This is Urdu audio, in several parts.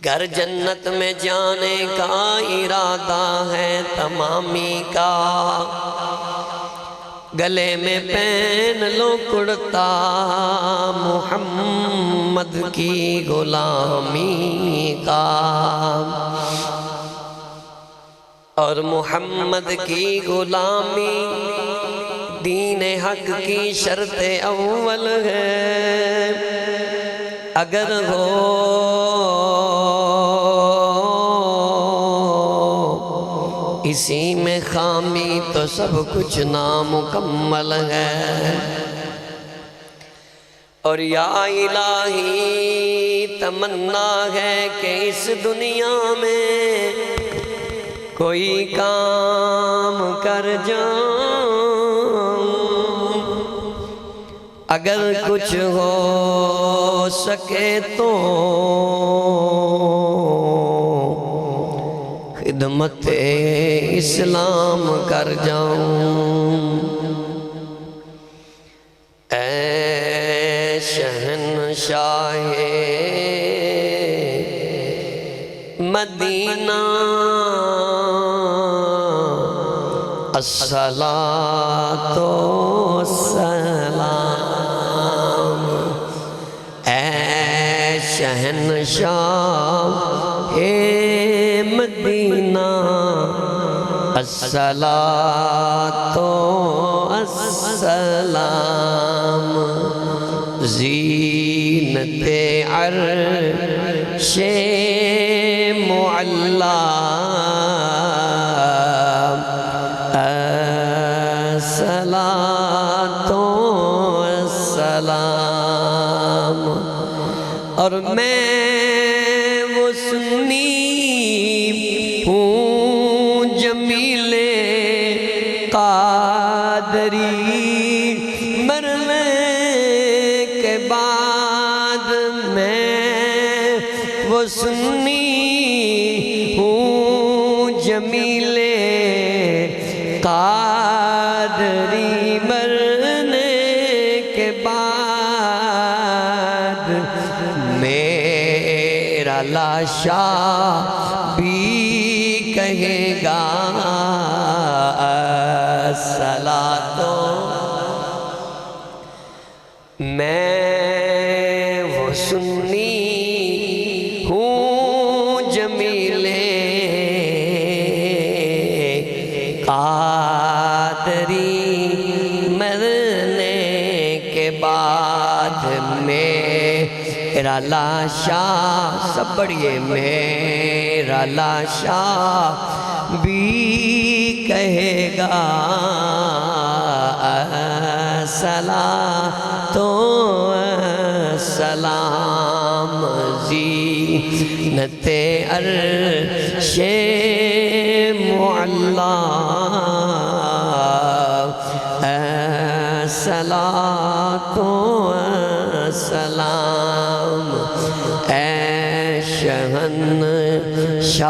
گھر جنت میں جانے کا ارادہ ہے تمامی کا، گلے میں پہن لو کرتا محمد کی غلامی کا، اور محمد کی غلامی دین حق کی شرط اول ہے، اگر ہو اسی میں خامی تو سب کچھ نامکمل ہے۔ اور یا الہی تمنا ہے کہ اس دنیا میں کوئی کام کر جاؤں، اگر کچھ ہو سکے تو خدمت اسلام کر جاؤں۔ اے شہنشاہ مدینہ الصلاۃ والسلام، اے شہنشاہ مدینہ الصلاۃ والسلام، زینت عرش معلی الصلاۃ والسلام۔ اور میں وہ سنی ہوں جمیل قادری، مرنے کے بعد میں وہ سنی ہوں جمیل قادری، مرنے کے بعد میرا لاشا بھی کہے گا الصلاۃ، میں وہ سنی ہوں جمیل قادری، مرنے کے بعد میرا لاشا، سب بڑھئے، میرا لاشا بھی کہے گا الصلاۃ والسلام، زینت عرش معلی الصلاۃ والسلام، اے شہنشاہ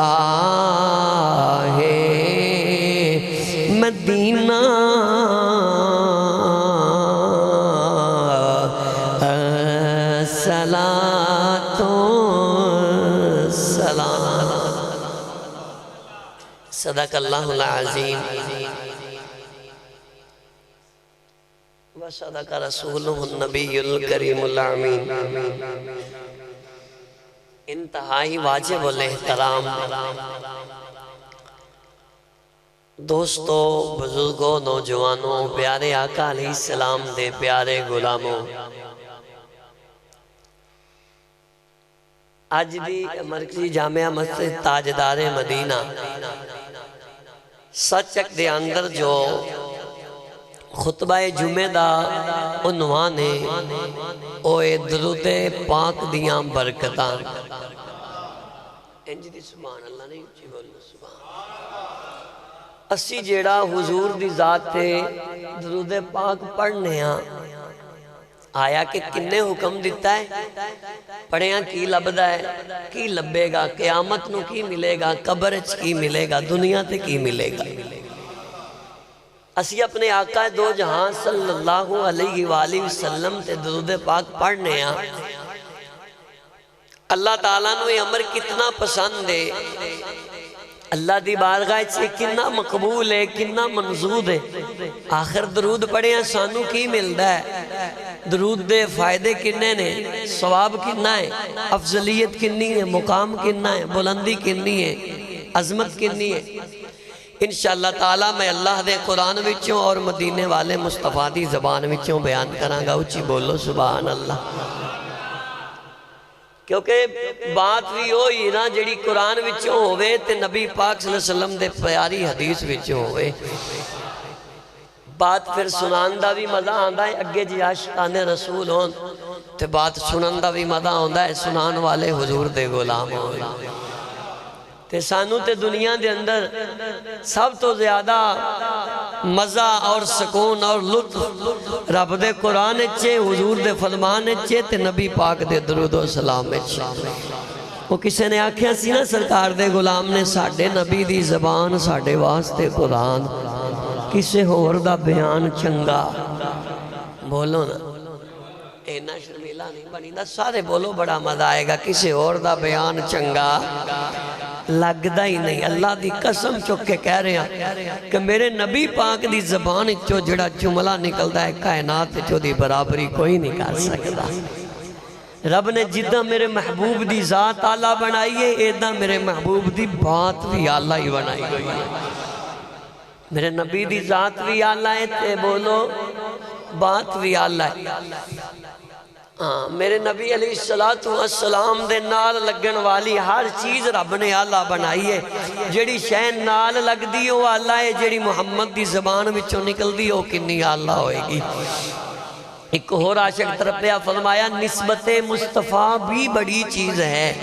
مدینہ الصلاۃ والسلام۔ صدق اللہ العظیم وصدق رسولہ النبی الکریم الامین۔ انتہائی واجب الاحترام دوستو، بزرگوں، نوجوانوں، پیارے آقا علیہ السلام دے پیارے غلاموں، آج دی مرکزی جامعہ مسجد تاجدار مدینہ سچک دے اندر جو خطبہ جمعہ دا عنوان ہے اوے درود پاک دیاں برکتاں، انج دی سبحان اللہ نہیں اچھی بولو سبحان اللہ۔ اسی جیڑا حضور دی ذات تے درود پاک پڑھنے ہاں، آیا کہ کنے حکم دیتا ہے، پڑھیاں کی لبدا ہے، کی لبے گا، قیامت نو کی ملے گا، قبرچ کی ملے گا، دنیا تے کی ملے گا۔ اسی اپنے آقا دو جہاں صلی اللہ علیہ وآلہ وسلم تے درود پاک پڑھنے ہاں، اللہ تعالیٰ نے یہ عمر کتنا پسند ہے، اللہ دی بارگاہ سے کتنا مقبول ہے، کتنا منظور ہے۔ آخر درود پڑھے ہیں سانو کی ملدا ہے؟ درود دے فائدے کنے نے، ثواب کنا ہے، افضلیت کنی ہے، مقام کنا ہے، بلندی کنی ہے، عظمت کنی ہے۔ انشاءاللہ تعالیٰ میں اللہ دے قرآن وچوں اور مدینے والے مصطفیٰ دی زبان وچوں بیان کراں گا، اچھی بولو سبحان اللہ۔ کیونکہ بات بھی ہوئی نا جڑی قرآن وچوں ہوئے تے نبی پاک صلی اللہ علیہ وسلم دے پیاری حدیث وچوں ہوئے، بات پھر سنان دا بھی مزہ آندہ ہے۔ اگے جی عاشقان رسول ہون تے بات سنان دا بھی مزہ آندہ ہے، سنان والے حضور دے غلام ہوئے تے سانو تے دنیا دے اندر سب تو زیادہ مزہ اور سکون اور لطف رب دے قرآن اچھے، حضور دے فرمان اچھے تے نبی پاک دے درود و سلام اچھے۔ وہ کسے نے آکھیا سی نا سرکار دے غلام نے ساڑھے نبی دی زبان ساڑھے واسطے قرآن، کسے ہور دا بیان چنگا۔ بولو نا اینا شرمیلہ نہیں بنی دا، سارے بولو بڑا مزہ آئے گا۔ کسے اور دا بیان چنگا لگدا ہی نہیں۔ اللہ دی قسم چک کے کہہ رہے ہیں کہ میرے نبی پاک دی زبان چو جڑا جملہ نکلدا ہے کائنات چو دی برابری کوئی نہیں کر سکتا۔ رب نے جدہ میرے محبوب دی ذات آلہ بنائی ہے، ایدہ میرے محبوب دی بات بھی آلہ ہی بنائی گئی ہے۔ میرے نبی دی ذات بھی آلہ ہے تے بولو بات بھی آلہ ہے۔ میرے نبی علیہ السلام دے نال لگن والی ہر چیز رب نے آلہ بنائی ہے۔ جڑی شین نال لگ دی وہ آلہ ہے، جڑی محمد دی زبان وچوں نکل دی وہ کنی آلہ ہوئے گی۔ ایک اور عاشق ترپیہ فرمایا نسبت مصطفیٰ بھی بڑی چیز ہے،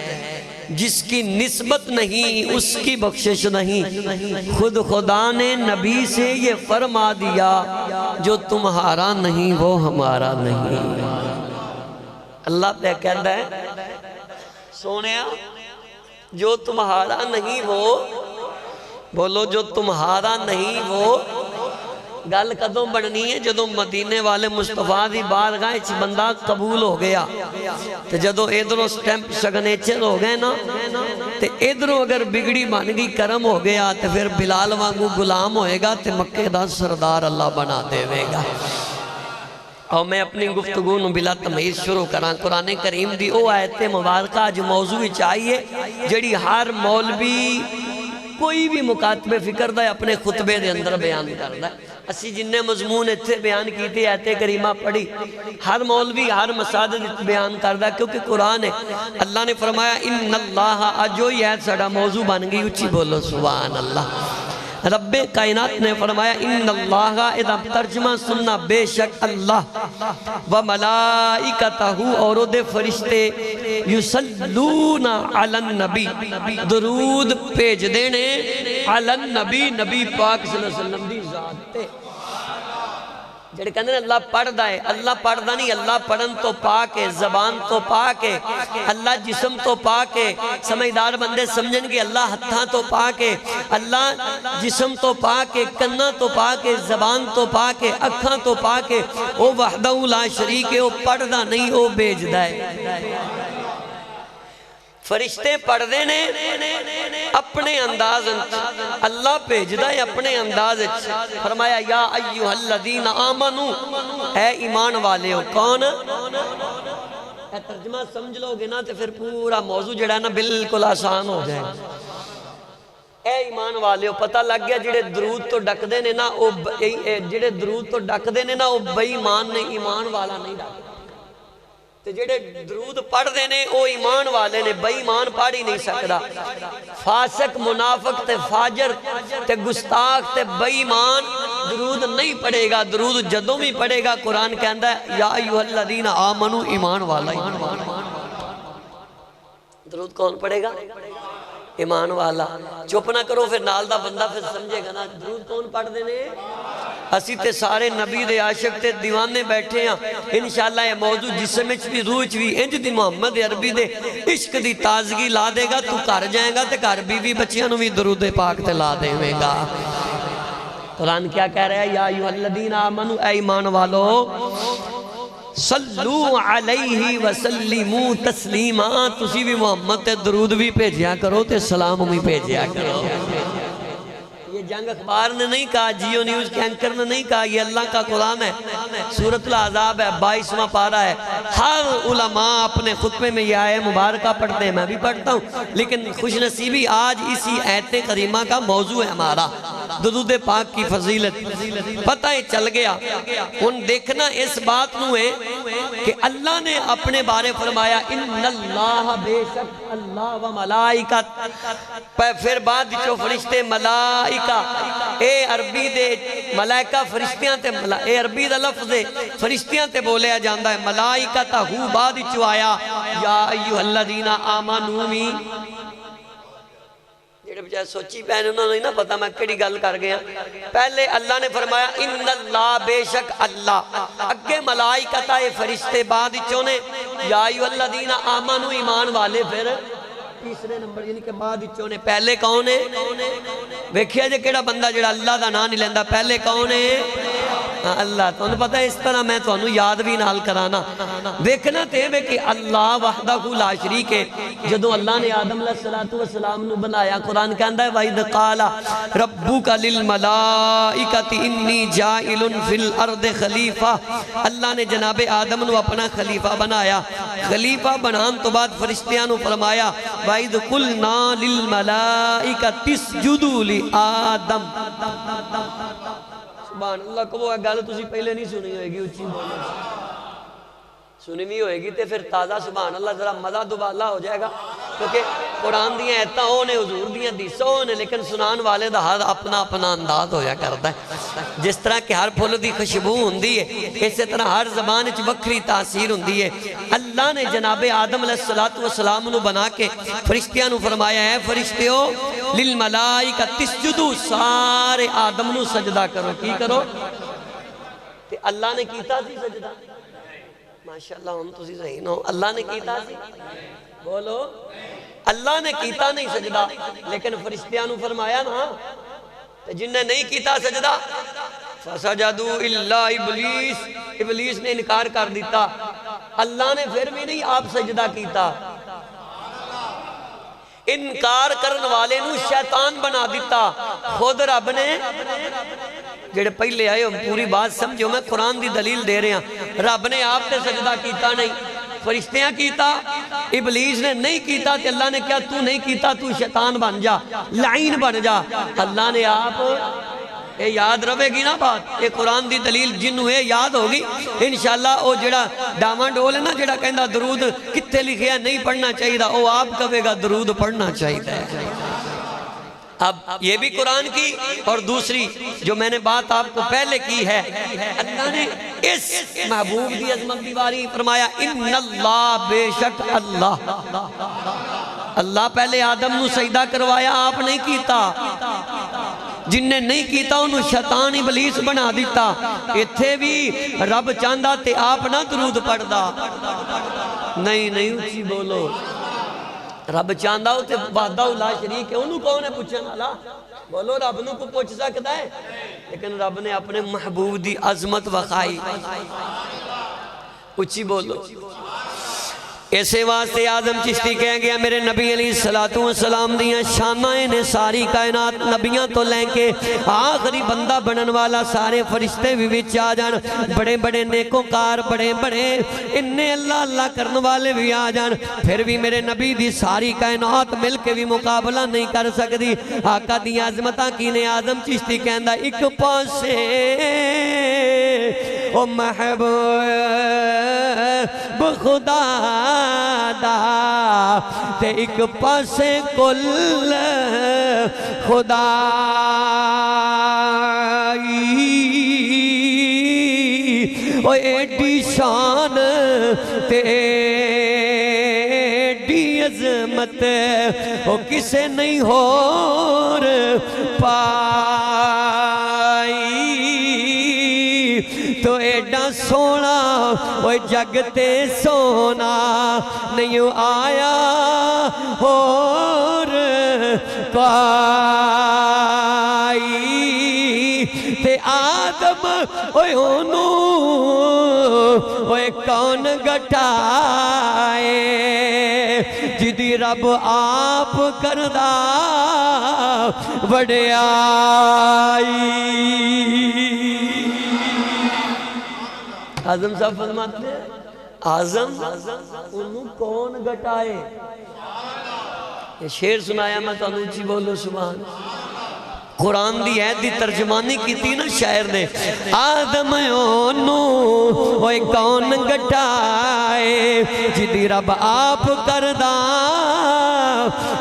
جس کی نسبت نہیں اس کی بخشش نہیں۔ خود خدا نے نبی سے یہ فرما دیا، جو تمہارا نہیں وہ ہمارا نہیں۔ اللہ پہ کہتا ہے سونیا جو تمہارا نہیں وہ، بولو جو تمہارا نہیں وہ، گل کدوں بڑھنی ہے جدوں مدینے والے مصطفیٰ دی بارگاہ چ بندہ قبول ہو گیا تے جدوں ادھروں سٹیمپ سگنیچر ہو گئے نا تے ادھروں اگر بگڑی بن گئی کرم ہو گیا تے پھر بلال وانگو غلام ہوئے گا تے مکے دا سردار اللہ بنا دے گا۔ اور میں اپنی گفتگو نو بلا تمیز شروع کران قرآن کریم دی او آیت مبارکہ جو موضوع چاہیے جڑی ہر مولوی کوئی بھی مکاتب فکر دا اپنے خطبے دے اندر بیان کردا ہے۔ اسی جننے مضمون اتھے بیان کیتے آیت کریمہ پڑھی ہر مولوی ہر مساجد بیان کردا ہے، کیونکہ قرآن ہے۔ اللہ نے فرمایا ان اللہ اجو یہ آیت ساڑا موضوع بن گئی، اچھی بولو سبحان اللہ۔ رب کائنات نے فرمایا ان اللہ اذا ترجمہ سننا بے شک اللہ و ملائکتہ اور دے فرشتے یسلون علی النبی درود پیج دینے علی النبی نبی پاک صلی اللہ علیہ وسلم دی ذات تے۔ جڑے کہنے ہیں اللہ پڑھ دا ہے، اللہ پڑھ دا نہیں، اللہ پڑھن تو پاک ہے، زبان تو پاک ہے، اللہ جسم تو پاک ہے۔ سمجھدار بندے سمجھن گے اللہ ہتھاں تو پاک ہے، اللہ جسم تو پاک ہے، کنہ تو پاک ہے، زبان تو پاک ہے، اکھاں تو پاک ہے۔ وہ وحدہ لا شریک ہے، وہ پڑھ دا نہیں، وہ بیج دا ہے۔ فرشتے پڑھ دینے اپنے انداز اللہ پیجدہ ہے اپنے انداز فرمایا یا ایوہ الذین آمنو اے ایمان والے ہو۔ کون اے ترجمہ سمجھ لو گے نا تو پھر پورا موضوع جڑا ہے نا بالکل آسان ہو جائے۔ اے ایمان والے ہو پتہ لگ گیا جڑے درود تو ڈک دینے نا جڑے درود تو ڈک دینے نا وہ بے ایمان نے ایمان والا نہیں ڈک تے جڑے درود پڑھ دینے او ایمان والے نے، بے ایمان پڑھ ہی نہیں سکتا۔ فاسق منافق تے فاجر تے گستاخ تے بے ایمان درود نہیں پڑھے گا۔ درود جدوں بھی پڑھے گا قرآن کہندا ہے یا ایھا الذین آمنو ایمان والا درود کون پڑھے گا؟ ایمان والا۔ چپ نہ کرو پھر نال دا بندہ پھر سمجھے گا نا درود کون پڑھ دینے۔ اسی تے سارے نبی دے عاشق تے دیوانے بیٹھے ہیں انشاءاللہ یہ موضوع جسم اچ بھی روح اچ بھی انج دی محمد عربی دے عشق دی تازگی لا دے گا۔ تو کر جائے گا تے کر بھی بچیاں نو بھی درود پاک تے لا دے گا۔ قرآن کیا کہہ رہا ہے یا ایھا الذین آمنو اے ایمان والو صلو علیہ وسلمو تسلیما، تسی بھی محمد تے درود بھی بھیجیا کرو تے سلام بھی بھیجیا کرو۔ یہ جنگ اخبار نے نہیں کہا، جیو نیوز کے اینکر نے نہیں کہا، یہ اللہ کا کلام ہے۔ سورۃ الاحزاب ہے، 22واں پارہ ہے۔ ہر علماء اپنے خطبے میں یہ آیت مبارکہ پڑھتے ہیں، میں بھی پڑھتا ہوں، لیکن خوش نصیبی آج اسی آیت کریمہ کا موضوع ہے ہمارا، درود پاک کی فضیلت۔ پتہ ہی چل گیا، ان دیکھنا اس بات نو ہے کہ اللہ نے اپنے بارے فرمایا ان اللہ بے شک اللہ و ملائکت، پھر بعد جو فرشتے ملائکہ، اے عربی دے ملائکہ فرشتیاں تے اے عربی دا لفظ دے فرشتیاں تے بولیا جاندہ ہے، ملائکتہ ہو بعد جو آیا یا ایوہ الذین آمنومی، جیڑے بجائے سوچی پہنے انہوں نے نہ پتا میں کڑی گل کر گیا۔ پہلے اللہ نے فرمایا ان اللہ بے شک اللہ، اگے ملائکتہ فرشتے بعد چونے یا ایوہ الذین آمنو ایمان والے، پھر تیسرے نمبر یعنی کہ بعد چونے پہلے کون ہے؟ ویکھیا جے کیڑا بندہ جڑا اللہ دا نام نہیں لیندہ، پہلے کون ہے؟ اللہ۔ تو انہوں پتہ ہے اس طرح میں تو انہوں یاد بھی نال کرانا ویکھنا تے وے کہ اللہ وحدہ لا شریک ہے۔ جدو اللہ نے آدم علیہ السلام نو بنایا، قرآن کہندہ ہے وَإِذْ قَالَ رَبُّكَ لِلْمَلَائِكَةِ إِنِّي جَاعِلٌ فِي الْأَرْضِ خلیفہ، اللہ نے جناب آدم نو اپنا خلیفہ بنایا۔ خلیفہ بنان تو بعد فرشتیاں نو فرمایا وَإِذْ قُلْنَا لِلْمَلَائِكَةِ اسْجُدُوا لِآدَمَ۔ سبحان اللہ کو وہ گل تسی پہلے نہیں سنی ہوئے گی، اچھی بولنا سنی نہیں ہوئے گی تے پھر تازہ سبحان اللہ ذرا مزہ دوبالا ہو جائے گا، کیونکہ قرآن دیاں ایتاں ہونے، حضور دیاں دیسہ ہونے، لیکن سنان والے دا ہر اپنا اپنا انداز ہویا کرتا ہے۔ جس طرح کہ ہر پھول دی خوشبو ہوندی ہے، اسی طرح ہر زبان وچ وکری تاثیر ہوندی ہے۔ اللہ نے جناب آدم علیہ السلام نو بنا کے فرشتیاں نو فرمایا ہے فرشتیوں للملائکۃ اسجدوا، سارے آدم نو سجدہ کرو۔ کی کرو؟ تے اللہ نے کیتا سی سجدہ؟ ماشاءاللہ ہم تسی صحیح نو، اللہ نے کیتا سی؟ بولو اللہ نے کیتا نہیں سجدہ، لیکن فرشتیاں نو فرمایا نا، جن نے نہیں کیتا سجدہ فسجدوا الا ابلیس، ابلیس نے انکار کر دیتا، اللہ نے پھر بھی نہیں آپ سجدہ کیتا، انکار کرن والے نو شیطان بنا دیتا۔ خود رب نے جڑے پہلے آئے ہو پوری بات سمجھو، میں قرآن دی دلیل دے رہے ہیں، رب نے آپ تے سجدہ کیتا نہیں، فرشتیاں کیتا، ابلیس نے نہیں کیتا، کہ اللہ نے کیا تو نہیں کیتا تو شیطان بن جا، لعین بن جا۔ اللہ نے آپ یہ یاد رہے گی نا بات، یہ قرآن دی دلیل جنہوں یہ یاد ہوگی انشاءاللہ او جڑا ڈامان ڈول ہے نا جڑا کہندہ درود کتے لکھے ہیں نہیں پڑھنا چاہیے دا، او آپ کہے گا درود پڑھنا چاہیے۔ اب یہ بھی قرآن کی، اور دوسری جو میں نے بات آپ کو پہلے کی ہے، اللہ نے اس محبوب دی عظمت دیواری فرمایا ان اللہ بے شک اللہ، اللہ پہلے آدم نو سجدہ کروایا، آپ نہیں کیتا، جن نے نہیں کیتا انہوں شیطان ابلیس بنا دیتا۔ اتھے بھی رب چاندہ تے آپ نہ درود پڑھ دا، نہیں اچھی بولو، رب چاندہ ہو تے وحدہ لا شریک ہے، انہوں کون ہے پوچھنا لا، بولو رب نو کو پوچھ سکتا ہے، لیکن رب نے اپنے محبوب دی عظمت وخائی، اچھی بولو۔ ایسے واسطے آدم چشتی کہہ گیا میرے نبی علیہ السلام دیاں شانائیں نے ساری کائنات نبیاں تو لیں کے آخری بندہ بنن والا سارے فرشتے بھی وچ آ جان، بڑے بڑے نیکوں کار بڑے بڑے انہیں اللہ کرنے والے بھی آ جان، پھر بھی میرے نبی دی ساری کائنات مل کے بھی مقابلہ نہیں کر سکتی۔ آقا دی عظمتاں کی نے آدم چشتی کہندہ ایک پاسے او محبوب خدا دا تے ایک پاسے کل خدائی، او ایڈی شان تے ایڈی عظمت او کسے نہیں ہور پائی، تو ایڈا سونا وہ جگتے سونا نہیں آیا اور کوئی، تے آدم اوے ہونو اوے کون گٹائے جدی رب آپ کردہ وڈیائی آزم صاحب فرماتے ہیں آزم انہوں کون گٹائے یہ شیر سنایا میں تو انوچی بولو سبحان قرآن دی عید دی ترجمانی کی تھی نا شاعر نے آدم انہوں اوے کون گٹائے جدی رب آپ کردہ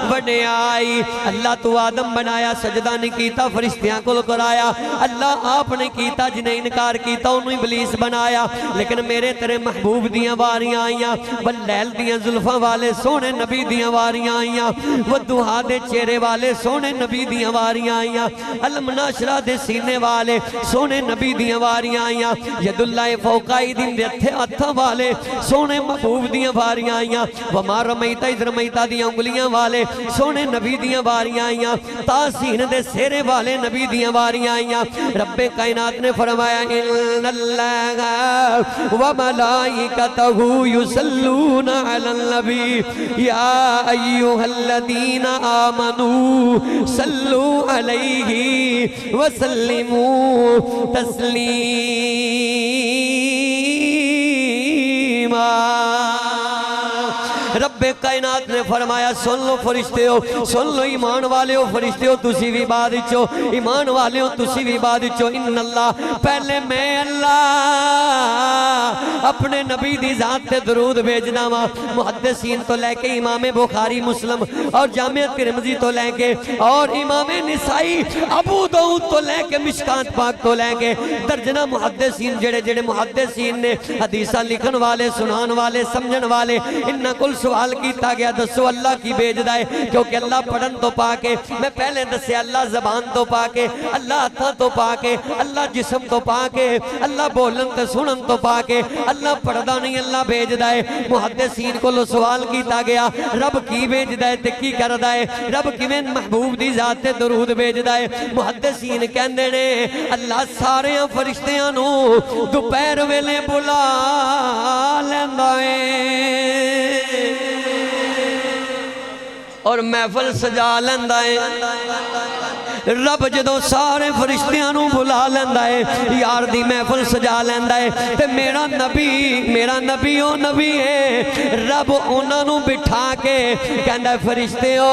وڈیائی اللہ تو آدم بنایا سجدہ نہیں کیتا فرشتیاں کو کرایا اللہ آپ نے کیتا جنہیں انکار کیتا انہوں ابلیس بنایا لیکن میرے تیرے محبوب دیاں واریاں آئیاں واللیل دیاں ظلفہ والے سونے نبی دیاں واریاں آئیاں ودہا دے چہرے والے سونے نبی دیاں واریاں آئیاں علم ناشرہ دے سینے والے سونے نبی دیاں واریاں آئیاں ید اللہ فوقائی دن دے اتھا والے سونے محبوب دیاں واریاں آئیاں وما رمیتا اذ رمیتا دیاں انگلیاں والے سونے نبی دیاں واریاں آئیاں تاسین دے سیرے والے نبی دیاں واریاں آئیاں رب کائنات نے فرمایا ان اللہ و ملائکتہ یصلون علی النبی یا ایوہ الذین آمنوا صلو علیہ وسلموا تسلیما رب کائنات نے فرمایا سن لو فرشتے ہو سن لو ایمان والے ہو فرشتے ہو تسی بھی بعد چو ایمان والے ہو تسی بھی بعد چو ان اللہ پہلے میں اللہ اپنے نبی دی ذات تے درود بھیجنا ماں محدثین تو لے کے امام بخاری مسلم اور جامعہ ترمذی تو لے کے اور امام نسائی ابو داؤد تو لے کے مشکات پاک تو لے کے درجنہ محدثین جڑے جڑے محدثین نے حدیثہ لکھن والے سنان والے سمجھن والے انہاں کل سوال کیتا گیا دسو اللہ کی بیج دائے کیونکہ اللہ پڑھن تو پاکے میں پہلے دسے اللہ زبان تو پاکے اللہ ہتھاں تو پاکے اللہ جسم تو پاکے اللہ بولن تے سنن تو پاکے اللہ پڑھدا نہیں اللہ بیج دائے محدثین کو لو سوال کیتا گیا رب کی بیج دائے تے کی کر دائے رب کی میں محبوب دی ذات تے درود بیج دائے محدثین کہندے نے اللہ سارے فرشتیاں نو دوپہر ویلے بلا لیندا اے اور محفل سجا لیندا ہے رب جدو سارے فرشتیاں نو بلا لیندا ہے یار دی محفل سجا لیندا ہے تے میرا نبی او نبی ہے رب انہاں نو بٹھا کے کہندا ہے فرشتیو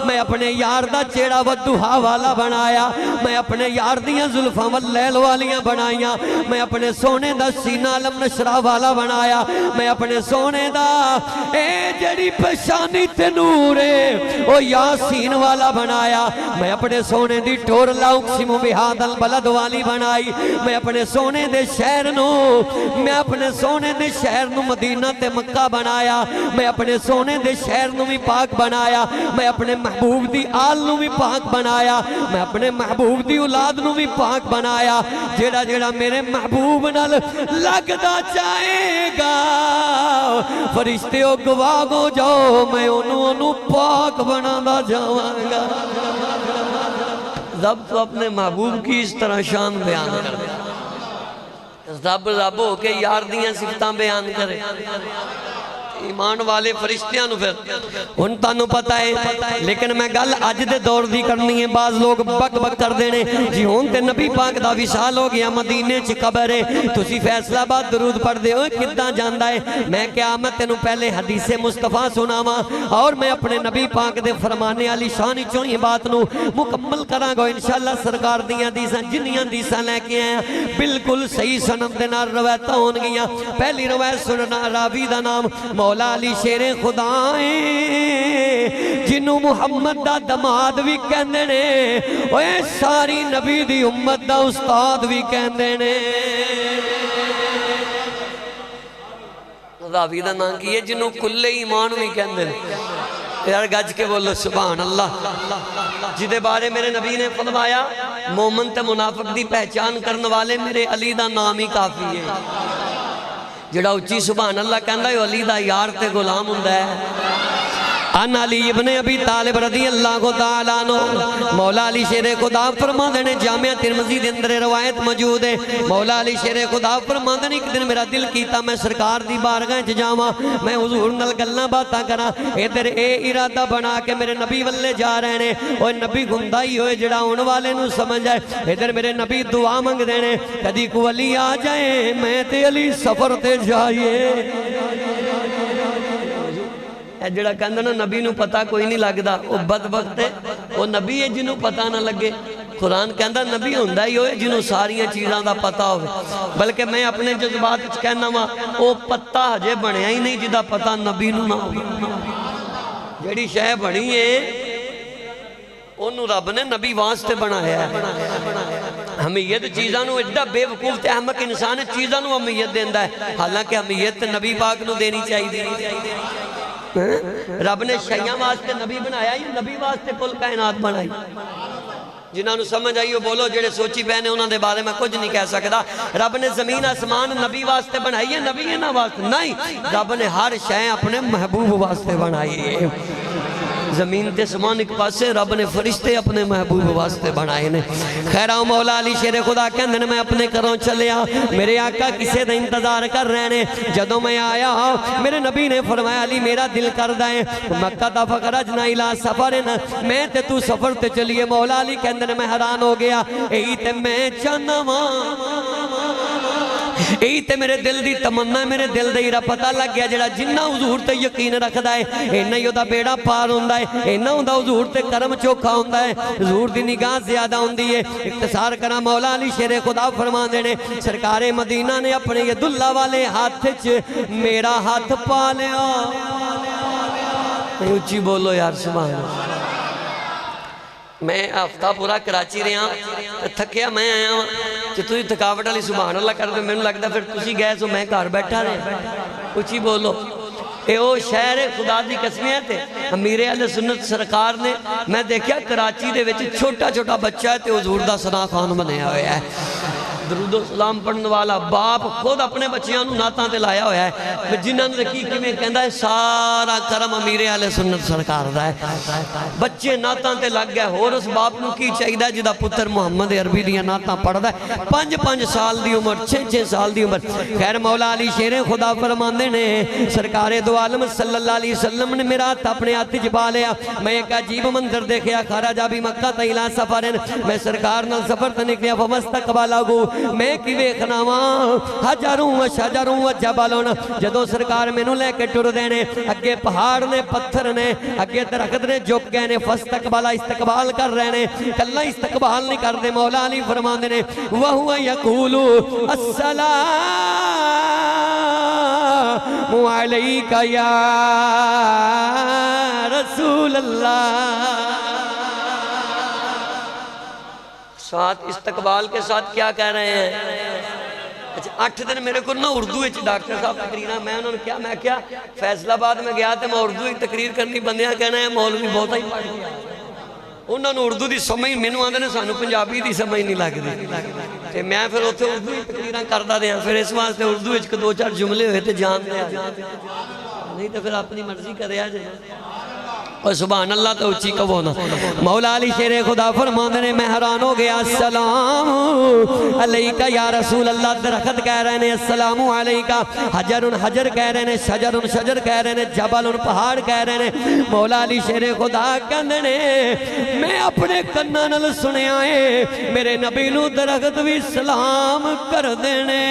میں اپنے یار دا چہرہ ودہا والا بنایا میں اپنے یار دیاں زلفاں واللیل والیاں بنائیاں میں اپنے سونے دا سینہ علم نشرہ والا بنایا میں اپنے سونے دا اے جڑی پشانی تے نورے او یاسین والا بنایا میں اپنے سونے دی ٹور لاؤقسم بہاد البلد والی بنائی میں اپنے سونے دے شہر نو مدینہ تے مکہ بنایا میں اپنے سونے دے شہر نو بھی پاک بنایا میں اپنے محبوب دی آل نو بھی پاک بنایا میں اپنے محبوب دی اولاد نو بھی پاک بنایا جیڑا جیڑا میرے محبوب نال لگدا چاہے گا فرشتے ہو گواہ ہو جاؤ میں انہوں پاک بنانا جاواں گا رب تو اپنے محبوب کی اس طرح شان بیان کرے رب ہو کے یار دیاں صفتاں بیان کرے ایمان والے فرشتیاں نو پھر ان تانو پتہ ہے لیکن میں گل اج دے دور دی کرنی ہے بعض لوگ بک بک کر دینے جی ہون تے نبی پاک دا وصال ہو گیا مدینے چ قبر ہے تسی فیصلہ آباد درود پڑھ دے ہو کداں جاندا ہے میں قیامت تینوں پہلے حدیث مصطفیٰ سناواں اور میں اپنے نبی پاک دے فرمانے والی شان چوں ہی بات نو مکمل کراں گا انشاءاللہ سرکار دیاں حدیثاں جنیاں حدیثاں لے کے آیا بالکل صحیح سند دے نال روایتاں ہون گیاں پہلی روایت سننا راوی دا نام مولا علی شیر خدا جنوں محمد دا دماد بھی کہندے نے اوے ساری نبی دی امت دا استاد بھی کہندے نے راوی دا نام کی ہے جنوں کل ایمان بھی کہندے نے یار گج کے بولو سبحان اللہ جدے بارے میرے نبی نے فرمایا مومن تے منافق دی پہچان کرنے والے میرے علی دا نام ہی کافی ہے جڑا اچھی سبحان اللہ کہندا ہے علی دا یار تے غلام ہوندا ہے ان علی ابن ابی طالب رضی اللہ تعالیٰ عنہ مولا علی شیر خدا فرماندے نے جامعہ ترمذی دے اندر روایت موجود ہے مولا علی شیر خدا فرماندے نے ایک دن میرا دل کیتا میں سرکار دی بارگاہ وچ جاواں میں حضور نال گلاں باتاں کراں ادھر اے ارادہ بنا کے میرے نبی والے جا رہے نے اوے نبی گھندا ہی ہوئے جڑا ہون والے نوں سمجھ آئے ادھر میرے نبی دعا منگ دے نے کدی کو علی آ جائے میں تے علی سفر تے جائیے جڑا کہندا نا نبی نو پتہ کوئی نہیں لگدا او بدبخت ہے او نبی ہے جنوں پتہ نہ لگے قرآن کہندا نبی ہوندا ہی ہوئے جنوں ساریاں چیزاں دا پتہ ہوئے بلکہ میں اپنے جذبات وچ کہنا وا او پتہ ہجے بنیا ہی نہیں جدا پتہ نبی نو نہ ہوئے جڑی شے بنی ہے انہوں رب نے نبی واسطے بنایا ہے ہمیت چیزاں نو ایڈا بے وقوف تے احمق انسان چیزاں نو ہمیت دیندا ہے حالانکہ ہمیت نبی پاک نو دینی چاہیے رب نے شیعہ واسطے نبی بنایا ہی نبی واسطے کل کائنات بنائی جنہاں نو سمجھ آئیو بولو جڑے سوچی پہنے انہاں دے بارے میں کچھ نہیں کہہ سکتا رب نے زمین آسمان نبی واسطے بنائی ہے نبی ہے نا واسطے نہیں رب نے ہر شے اپنے محبوب واسطے بنائی ہے زمین تے سمان ایک پاسے رب نے فرشتے اپنے محبوب واسطے بنائے نے خیرہ مولا علی شیر خدا کہندن میں اپنے کروں چلیا میرے آقا کسے دا انتظار کر رہے نے جدوں میں آیا میرے نبی نے فرمایا علی میرا دل کر دائیں مکہ دا فقرجنا الہ سفرن میں تے تو سفر تے چلیے مولا علی کہندن میں حیران ہو گیا اے تے میں چاہنا یہی تے میرے دل دی تمنا میرے دل دی پتہ لگ گیا جڑا جنہ حضور تے یقین رکھدا ہے اینا ہی دا بیڑا پار ہوندا ہے اینا ہوندا حضور تے کرم چوکھا ہوندا ہے حضور دی نگاہ زیادہ ہوندی ہے اختصار کرا مولا علی شیر خدا فرماندے نے سرکار مدینہ نے اپنے ید اللہ والے ہاتھ وچ میرا ہاتھ پا لیا اونچی بولو یار سبحان اللہ میں ہفتہ پورا کراچی رہا تھکیا میں آیا ہوں کہ تُجھے تھکاوٹ علی سبحان اللہ کر دے میں نے لگتا پھر تُجھے گئے سو میں گھر بیٹھا رہے اچھی بولو اے او شہر خدا دی قسمیاں تھے امیر اہل سنت سرکار نے میں دیکھیا کراچی دے وچ چھوٹا چھوٹا بچہ ہے تے حضور دا ثنا خان بنیا ہویا ہے درود و سلام پڑھنے والا باپ خود اپنے بچیاں نو ناتاں تے لایا ہویا ہے جنہاں نے حقیقی میں کہندا ہے سارا کرم امیر اہل سنت سرکار دا ہے بچے ناتاں تے لگ گئے اور اس باپ نو کی چاہیدہ جدا پتر محمد عربی دیا ناتاں پڑھ دا ہے 5 سال دی عمر 6 سال دی عمر خیر مولا علی شیر خدا فرماندے نے سرکار دو عالم صلی اللہ علیہ وسلم نے میرا ہاتھ اپنے ہاتھ جبا لیا میں ایک عجیب منظر دیکھیا خارجہ بھی مکہ تیلا سفرن میں سرکار نال سفر تے نکلیا فمستقبالہ گو میں کی ویخناواں حجروں و شجروں و جبلوں جدو سرکار میں نو لے کے ٹر دینے اگے پہاڑ نے پتھر نے اگے درخت نے جھک گئے نے فاستقبالہ استقبال کر رہے نے کلہ استقبال نہیں کر دے مولا علی فرمان دینے وَهُوَ يَقُولُ السَّلَامُ عَلَيْكَ يَا رسول اللہ ساتھ استقبال کے ساتھ کیا کہہ رہے ہیں اچھا 8 دن میرے کو نا اردو ایچ ڈاکٹر صاحب تقریرہ میں انہوں نے کیا میں کیا فیصل آباد میں گیا تھے میں اردو ایک تقریر کرنی بندیاں کہنا ہے مولوی بہت ہی پڑھ گیا انہوں نے اردو دی سمجھ مینوں آندے نے سانو پنجابی دی سمجھ نہیں لگ دی میں پھر اتھے اردو ہی تقریرہ کردا دیا پھر اس واسطے اردو ایچ 2-4 جملے ہوئے تھے جان دیا نہیں تو پھر اپنی مرضی کرے آ جائے اور سبحان اللہ تو اچھی کب ہونا مولا علی شیر خدا فرماندے نے میں حیران ہو گیا السلام علیکہ یا رسول اللہ درخت کہہ رہے ہیں السلام علیکہ حجر کہہ رہے ہیں شجر کہہ رہے ہیں جبل پہاڑ کہہ رہے ہیں مولا علی شیر خدا کہندے نے میں اپنے کناں نال سنیا ہے میرے نبی نو درخت بھی سلام کر دینے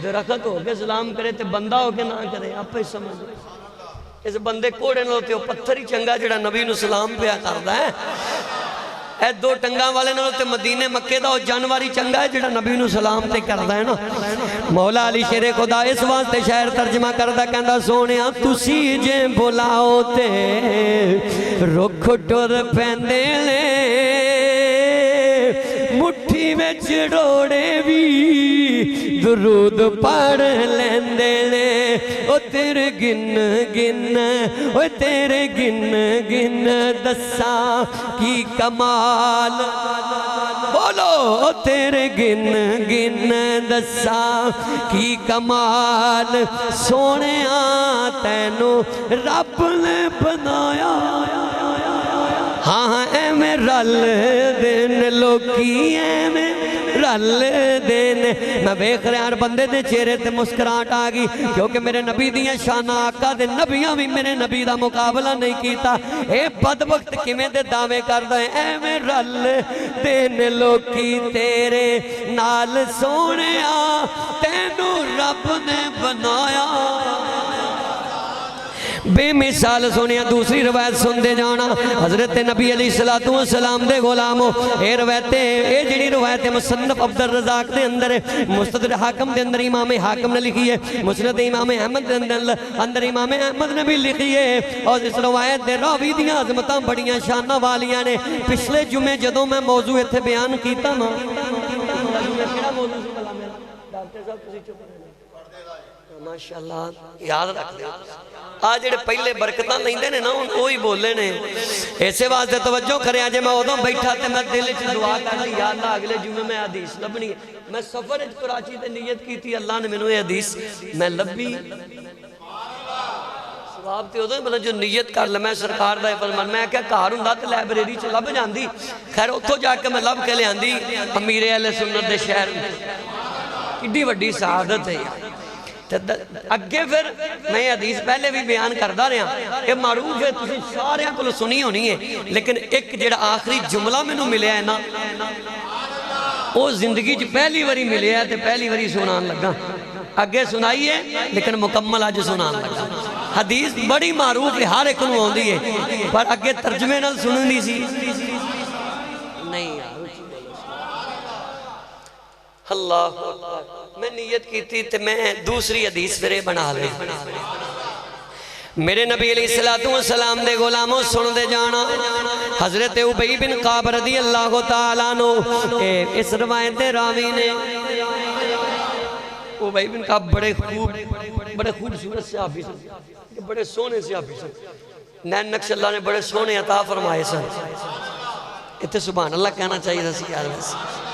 درخت ہو کے سلام کرے تے بندہ ہو کے نہ کرے آپ ہی سمجھ اس بندے کوڑے نہ ہوتے ہو پتھر ہی چنگا جڑا نبی نو سلام پیا کردا ہے اے 2 ٹنگاں والے نہ ہوتے مدینے مکے دا جانواری چنگا ہے جڑا نبی نو سلام تے کردا ہے نا مولا علی شیر خدا اس واسطے شاعر ترجمہ کردا کہندا سونیا تسی جے بلاؤ تے رکھ ٹر پیندے لے مٹھی وچ ڈوڑے بھی درود پڑھ لیندے نے او تیرے گن گن او تیرے گن گن دساں کی کمال بولو او تیرے گن گن دساں کی کمال سونے تینو رب نے بنایا ہاں اے میں رل دین لوکی اے میں رل دین میں بیخ رہے ہر بندے دے چہرے تے مسکراہٹ آگی کیونکہ میرے نبی دیاں شانہ آقا دے نبیاں بھی میرے نبی دا مقابلہ نہیں کیتا اے بدبخت کمیں دے دعوے کر دیں اے میں رل دین لوکی تیرے نال سونے تینو رب نے بنایا بے مثال سنیا دوسری روایت سن دے جانا حضرت نبی علیہ السلام دے غلاموں اے روایتیں اے جڑی روایت مصنف عبد الرزاق دے اندر ہے مستدرک حاکم دے اندر امام حاکم نے لکھی ہے مسند امام احمد دے اندر امام احمد نے بھی لکھی ہے اور اس روایت دے راوی دیاں عظمتاں بڑیاں شانہ والیاں نے پچھلے جمعے جدوں میں موضوع اتھے بیان کیتا نا ماشاءاللہ یاد رکھ دے آج جڑے پہلے برکتاں لیندے نے نا وہی بولے نے ایسے واسطے توجہ کریں آج میں ادھوں بیٹھا تے میں دل وچ دعا کر دی یا اللہ اگلے جمعے میں حدیث لبنی ہے میں سفر وچ کراچی تے نیت کی تھی اللہ نے مینوں یہ حدیث میں لبی ثواب تے ادھوں مطلب جو نیت کر لے میں سرکار دا فرمان میں کیا گھر ہوندا تے لائبریری چ لب جاندی خیر اتھوں جا کے میں لب کے لے آندی امیر اہل سنت دے شہر کڈی وڈی سعادت ہے اگے پھر میں یہ حدیث پہلے بھی بیان کردہ رہا یہ معروف ہے تسی سارے کو سنی ہونی ہے لیکن ایک جڑا آخری جملہ میں نو ملے ہے نا وہ زندگی جو پہلی وری ملے ہے تو پہلی وری سنان لگا اگے سنائی ہے لیکن مکمل آج سنان لگا حدیث بڑی معروف ہے ہر ایک نو ہوندی ہے پر اگے ترجمے نال سننی سی نہیں یار اللہ میں نیت کی تھی تو میں دوسری حدیث پھرے بنا لے میرے نبی علیہ السلام دے غلاموں سن دے جانا حضرت ابی بن کعب رضی اللہ تعالیٰ نو اس روایت راوی نے ابی بن کعب بڑے خوبصورت صحابی سن بڑے سونے صحابی سن نین نقش اللہ نے بڑے سونے عطا فرمائے سن اتنے سبحان اللہ کہنا چاہیے تھا سیار ویسے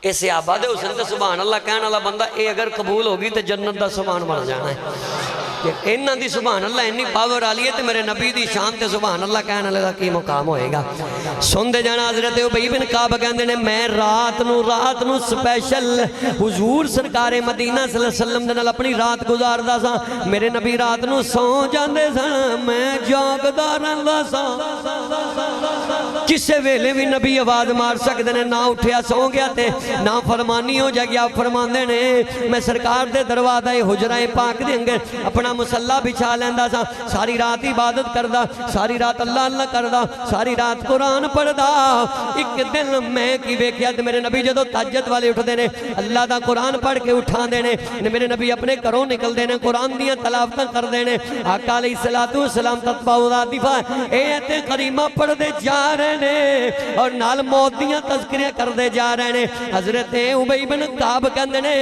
ایسے آباد حسن تے سبحان اللہ کہنا اللہ بندہ اے اگر قبول ہوگی تے جنت دا سبحان بن جانا ہے انہاں دی سبحان اللہ انی پاور آلی ہے تے میرے نبی دی شان تے سبحان اللہ کہنا لگا کی مقام ہوئے گا سن دے جانا حضرت ابی بن کعب کہندے نے میں رات نو سپیشل حضور سرکار مدینہ صلی اللہ علیہ وسلم دے نال اپنی رات گزاردا سا میرے نبی رات نو سو جاندے سن میں جاگدا رہندا سا کسے ویلے بھی نبی آواز مار سکدے نے نہ اٹھیا سو گیا تے نہ فرمانی ہو جائے گیا فرماندے نے میں سرکار دے دروازہ حجرہ پاک دے اندر اپنا مسلح بچھا لیندا سا ساری رات عبادت کردا ساری رات اللہ اللہ کردا ساری رات قرآن پڑھدا ایک دن میں کی ویکھیا تے میرے نبی جدو تہجد والے اٹھ دے نے اللہ دا قرآن پڑھ کے اٹھا دے نے میرے نبی اپنے گھروں نکل دے نے قرآن دیاں تلاوتاں کر دے نے آقا علیہ السلام تتبع ذاتفہ ایت کریمہ پڑھ دے جا رہے نے اور نال موت دیاں تذکریاں کر دے جا رہے نے حضرت ابی بن کعب کہندے نے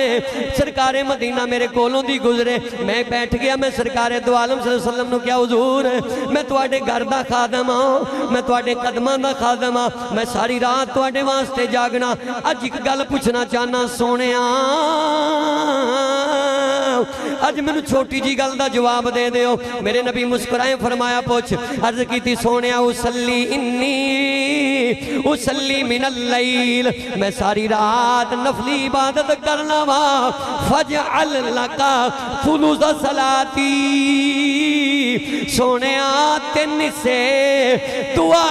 سرکار مدینہ میرے کولوں دی گزرے میں بیٹھ گیا میں سرکار دو عالم صلی اللہ علیہ وسلم نو کیا حضور میں تواڈے گھر دا خادم ہاں میں تواڈے قدماں دا خادم ہاں میں ساری رات تواڈے واسطے جاگنا اج ایک گل پوچھنا چاہنا سونیا اج میں چھوٹی جی گل دا جواب دے دیو میرے نبی مسکرائے فرمایا پوچھ عرض کی تھی سونیا اسلی من اللیل میں ساری رات نفلی عبادت کرنا وا فجعل لکا ثلث صلاتی سونیا تین سے دعا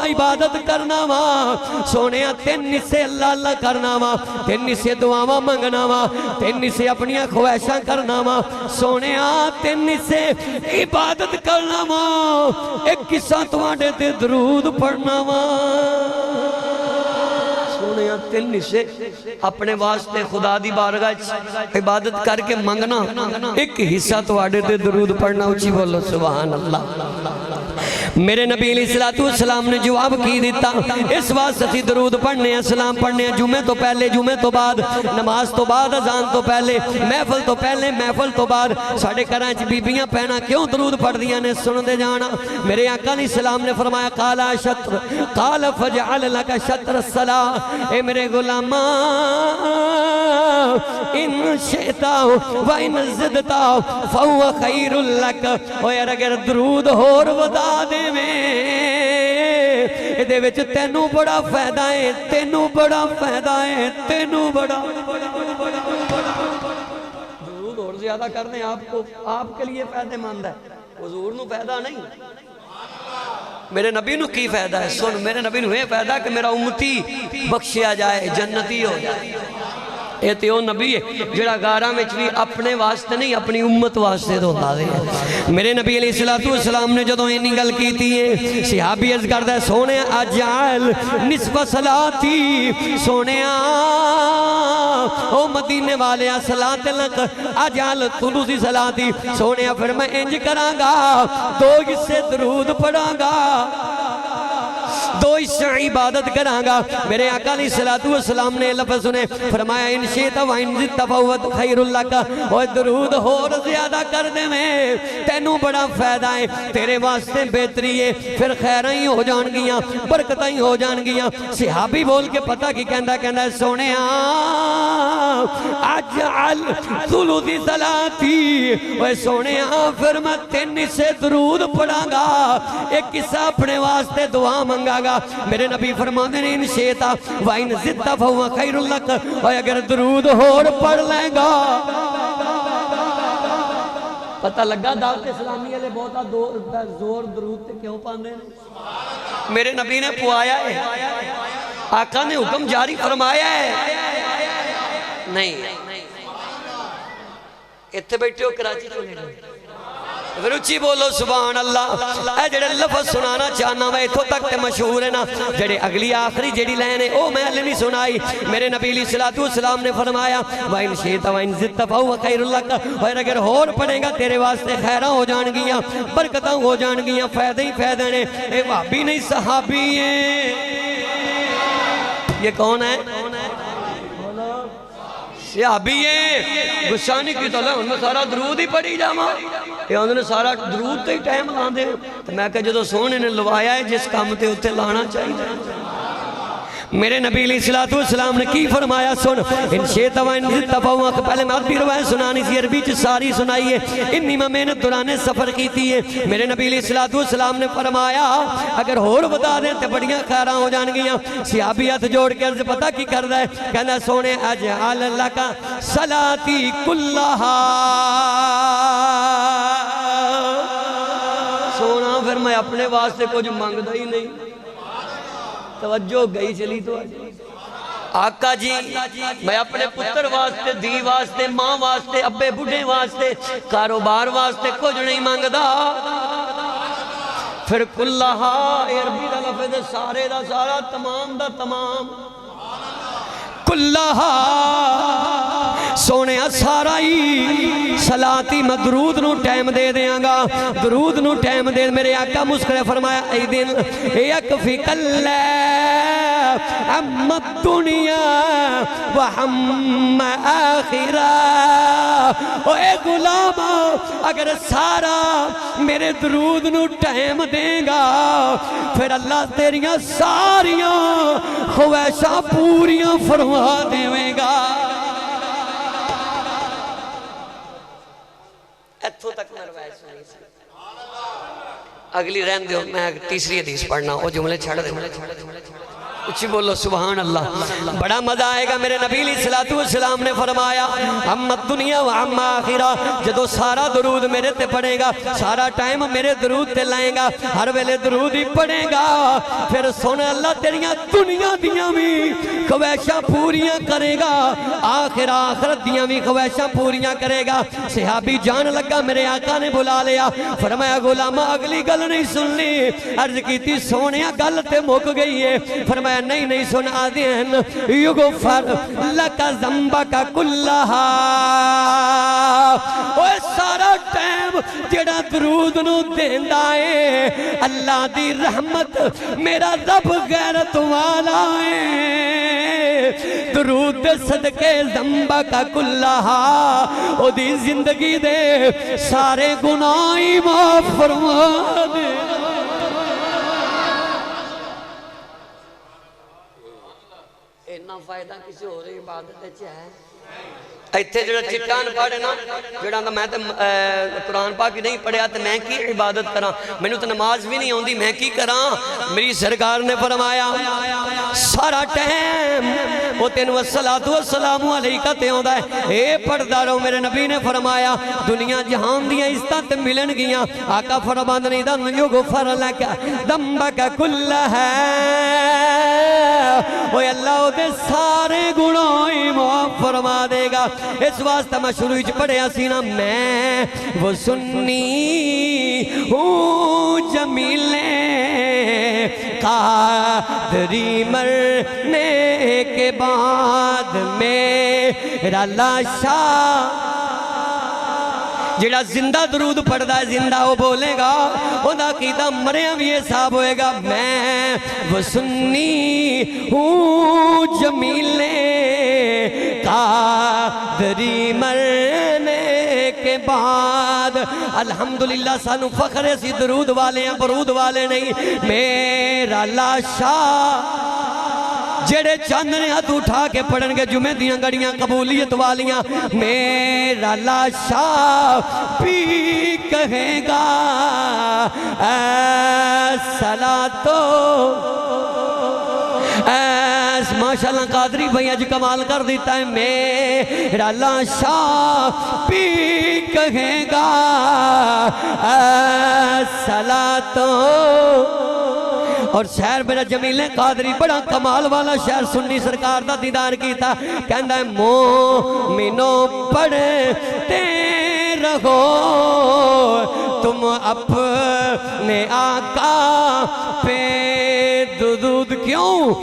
عبادت کرنا وا سونیا تین سے اللہ اللہ کرنا وا تین سے دعا منگنا وا تین سے اپنی خواہشاں کرنا وا سونیا تین سے عبادت کرنا وا ایک قصہ تواڈے تے درود پڑھنا وا سونیا تین سے اپنے واسطے خدا دی بارگاہ عبادت کر کے منگنا ایک حصہ تواڈے تے درود پڑھنا اچھی بولو سبحان اللہ میرے نبی علیہ السلام نے جواب کی دیتا اس واسطے اسی درود پڑھنے ہیں سلام پڑھنے ہیں جمعے تو پہلے جمعے تو بعد نماز تو بعد اذان تو پہلے محفل تو پہلے محفل تو بعد ساڑھے کرانچ بیبیاں پہنا کیوں درود پڑھ دیا نے سن دے جانا میرے آقا علیہ السلام نے فرمایا قالا شطر قال فجعل لک شطر الصلاة اے میرے غلامہ ان شئتا و ان زدتا فہو خیر لک او یار اگر درود ہور ودا دے میں دے وچ تینوں بڑا فائدہ ہے تینوں بڑا فائدہ ہے تینوں بڑا درود اور زیادہ کر دیں آپ کے لیے فائدہ مند ہے حضور نو فائدہ نہیں میرے نبی نو کی فائدہ ہے سن میرے نبی نو یہ فائدہ ہے کہ میرا امتی بخشیا جائے جنتی ہو جائے یہ تو نبی ہے جڑا گاراں وچ بھی اپنے واسطے نہیں اپنی امت واسطے ہوتا ہے میرے نبی علیہ السلام نے جدوں اینی گل کیتی ہے صحابی عرض کردا ہے سونے اجعل نصف صلاتی سونے او مدینے والے صلاۃ لک اجعل ثلث صلاتی سونے پھر میں انج کراں گا دو حصے درود پڑھاں گا دو حصے عبادت کراں گا میرے آقا علیہ السلام نے لفظ سنے فرمایا ان شئت و ان زدت فہو خیر لک اور درود اور زیادہ کر دے میں تینوں بڑا فائدہ ہے تیرے واسطے بہتری ہے پھر خیراں ہی ہو جان گیاں برکتاں ہی ہو جان گیاں صحابی بول کے پتہ کی کہندا ہے سونے اجعل ثلث صلاتی اے سونے پھر میں 3 حصے درود پڑھاں گا ایک حصہ اپنے واسطے دعا منگا گا میرے نبی فرماتے ہیں ان شئتا وَإِن زِدْتَ فَهُوَ خَيْرٌ لَكَ اور اگر درود اور پڑھ لیں گا پتہ لگا دعوت اسلامی علیہ بہتا زور درود تے کیوں پاندے ہیں میرے نبی نے پوایا ہے آقا نے حکم جاری فرمایا ہے نہیں اتھے بیٹھے ہو کراچی چلے گئے پھر اچھی بولو سبحان اللہ اے جڑے لفظ سنانا چاہنا میں اتھو تک تے مشہور ہے نا جڑے اگلی آخری جڑی لینے او میں علی نہیں سنائی میرے نبی علیہ السلام نے فرمایا وَإِن شئت وَإِن زدت فَهُوَ خَيْرٌ لَكَ اور اگر اور پڑھے گا تیرے واسطے خیراں ہو جان گیاں برکتاں ہو جان گیاں فائدہ ہی فائدہ نے اے وہابی نہیں صحابی ہیں یہ کون ہے صحابی ہیں گشانی کی طلع ان میں سارا درود ہی پڑھی جاما یہ انہوں نے سارا درود تے ہی ٹائم لان دے تو میں کہ جدو سونے نے لوایا ہے جس کام تے ہوتے لانا چاہیے میرے نبی علیہ السلام نے کی فرمایا سن ان شئت و ان زدت فہو پہلے میں عربی روایت سنانی سی عربی چ ساری سنائی ہے انی میں محنت دوران سفر کیتی ہے میرے نبی علیہ السلام نے فرمایا اگر اور بتا دیں تے بڑیاں خیراں ہو جان گیاں صحابی ہاتھ جوڑ کے عرض پتہ کی کردا ہے کہندا سونے اجعل لک صلاتی کلھا سونا پھر میں اپنے واسطے کچھ مانگدا ہی نہیں توجہ گئی چلی تو آقا جی میں اپنے پتر واسطے دی واسطے ماں واسطے ابے بڑھے واسطے کاروبار واسطے کچھ نہیں مانگدا پھر کلھا عربی دا لفظ سارے دا سارا تمام دا تمام کلھا سونے سارا ہی صلاتی میں درود نو ٹائم دے دیاں گا درود نو ٹائم دے میرے آقا مسکرے فرمایا ای دن یکفک اللہ ہم الدنیا وہم آخرہ اے غلام اگر سارا میرے درود نو ٹائم دے گا پھر اللہ تیریاں ساریاں خواہشاں پوریاں فرما دے گا ایتھو تک میں روایت سنی سی اگلی رہن دیو میں تیسری حدیث پڑھنا وہ جملے چھڑ دے اچھی بولو سبحان اللہ بڑا مزہ آئے گا میرے نبی علیہ السلام نے فرمایا ہم الدنیا و ہم آخرہ جدو سارا درود میرے تے پڑھے گا سارا ٹائم میرے درود تے لائیں گا ہر ویلے درود ہی پڑھے گا پھر سن اللہ تیریاں دنیا دیاں بھی خواہشاں پوریاں کرے گا آخرت دیاں بھی خواہشاں پوریاں کرے گا صحابی جان لگا میرے آقا نے بلا لیا فرمایا غلامہ اگلی گل نہیں سن لی عرض کی تھی سونیا گل تے مک گئی ہے فرمایا نہیں سنا دین یغفر لکا ذنبکا کلہا اوہ سارا ٹائم جڑا درود نو دیندا ہے اللہ دی رحمت میرا رب غیرت والا ہے درود دے صدقے ذنبا کا کلہا او دی زندگی دے سارے گناہی معاف فرما دے اتنا فائدہ کسی ہو رہی عبادت ہے ایتھے جڑا چٹان پڑھے نا جڑا میں تے قرآن پاک ہی نہیں پڑھیا تے میں کی عبادت کراں میں نے تو نماز بھی نہیں ہوندی میں کی کراں میری سرکار نے فرمایا سارا ٹائم وہ تینو الصلاۃ والسلام علیکہ تے ہوندا ہے اے پڑھدا رہو میرے نبی نے فرمایا دنیا جہان دیاں عزتاں تے ملن گیاں آقا فرماندے نے دن یغفر لک ذنبک کلہ وہ اللہ دے سارے گناہ معاف فرما دے گا اس واسطہ میں شروع پڑھیا سینا میں وہ سنی ہوں جمیل قادری مرنے کے بعد میرا لاشا جڑا زندہ درود پڑھدا ہے زندہ وہ بولے گا خدا قیدہ مریا بھی حساب ہوئے گا میں وہ سنی ہوں جمیل قادری مرنے کے بعد الحمدللہ سانو فخر اسی درود والے ہیں برود والے نہیں میرا لاشا جڑے چاندنے ہاتھ اٹھا کے پڑھن گے جمعہ دیاں گڑیاں قبولیت والیاں میرا لاشا بھی کہے گا اے صلاتو ایس ماشاءاللہ قادری بھئی اج کمال کر دیتا ہے میرا لاشا بھی کہے گا اے صلاتو اور شہر میرا جمیل قادری بڑا کمال والا شہر سنی سرکار دا دیدار کیتا کہندہ ہے مومنوں پڑھتے رہو تم اپنے آقا پہ درود کیوں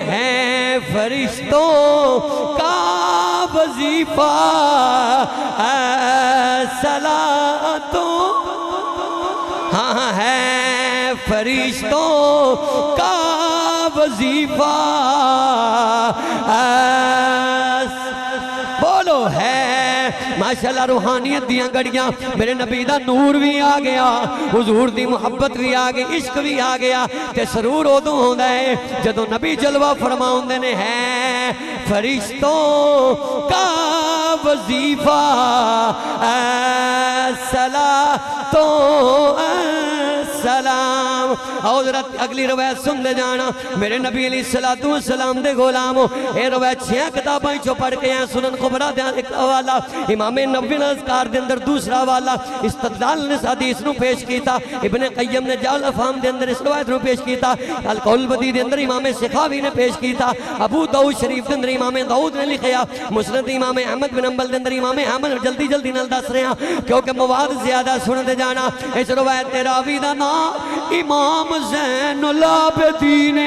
ہے فرشتوں کا وظیفہ صلاتوں ہاں ہے فرشتوں کا وظیفہ بولو ہے ماشاءاللہ روحانیت دیاں گڑیاں میرے نبی دا نور بھی آ گیا حضور دی محبت بھی آ گئی عشق بھی آ گیا تے سرور ادوں ہوندا ہے جدوں نبی جلوہ فرماؤندے نے ہے فرشتوں کا وظیفہ صلاتوں سلام حضرت اگلی روایت سن دے جانا میرے نبی علیہ السلام دے غلاموں اے روایت 6 کتابیں جو پڑھ کے ہیں سنن کبریٰ دے والا امام نووی نے اذکار دے اندر دوسرا والا استدلال نے حدیث نو پیش کیتا ابن قیم نے جال افہام دے اندر اس روایت نو پیش کیتا القول بدی دے اندر امام سخاوی نے پیش کیتا ابو داؤد شریف دے اندر امام داؤد نے لکھیا مسند امام احمد بن حنبل دے اندر امام احمد جلدی نال دس رہے ہیں کیونکہ مواد زیادہ سن دے جانا اس روایت تے راوی دا نام امام زین العابدین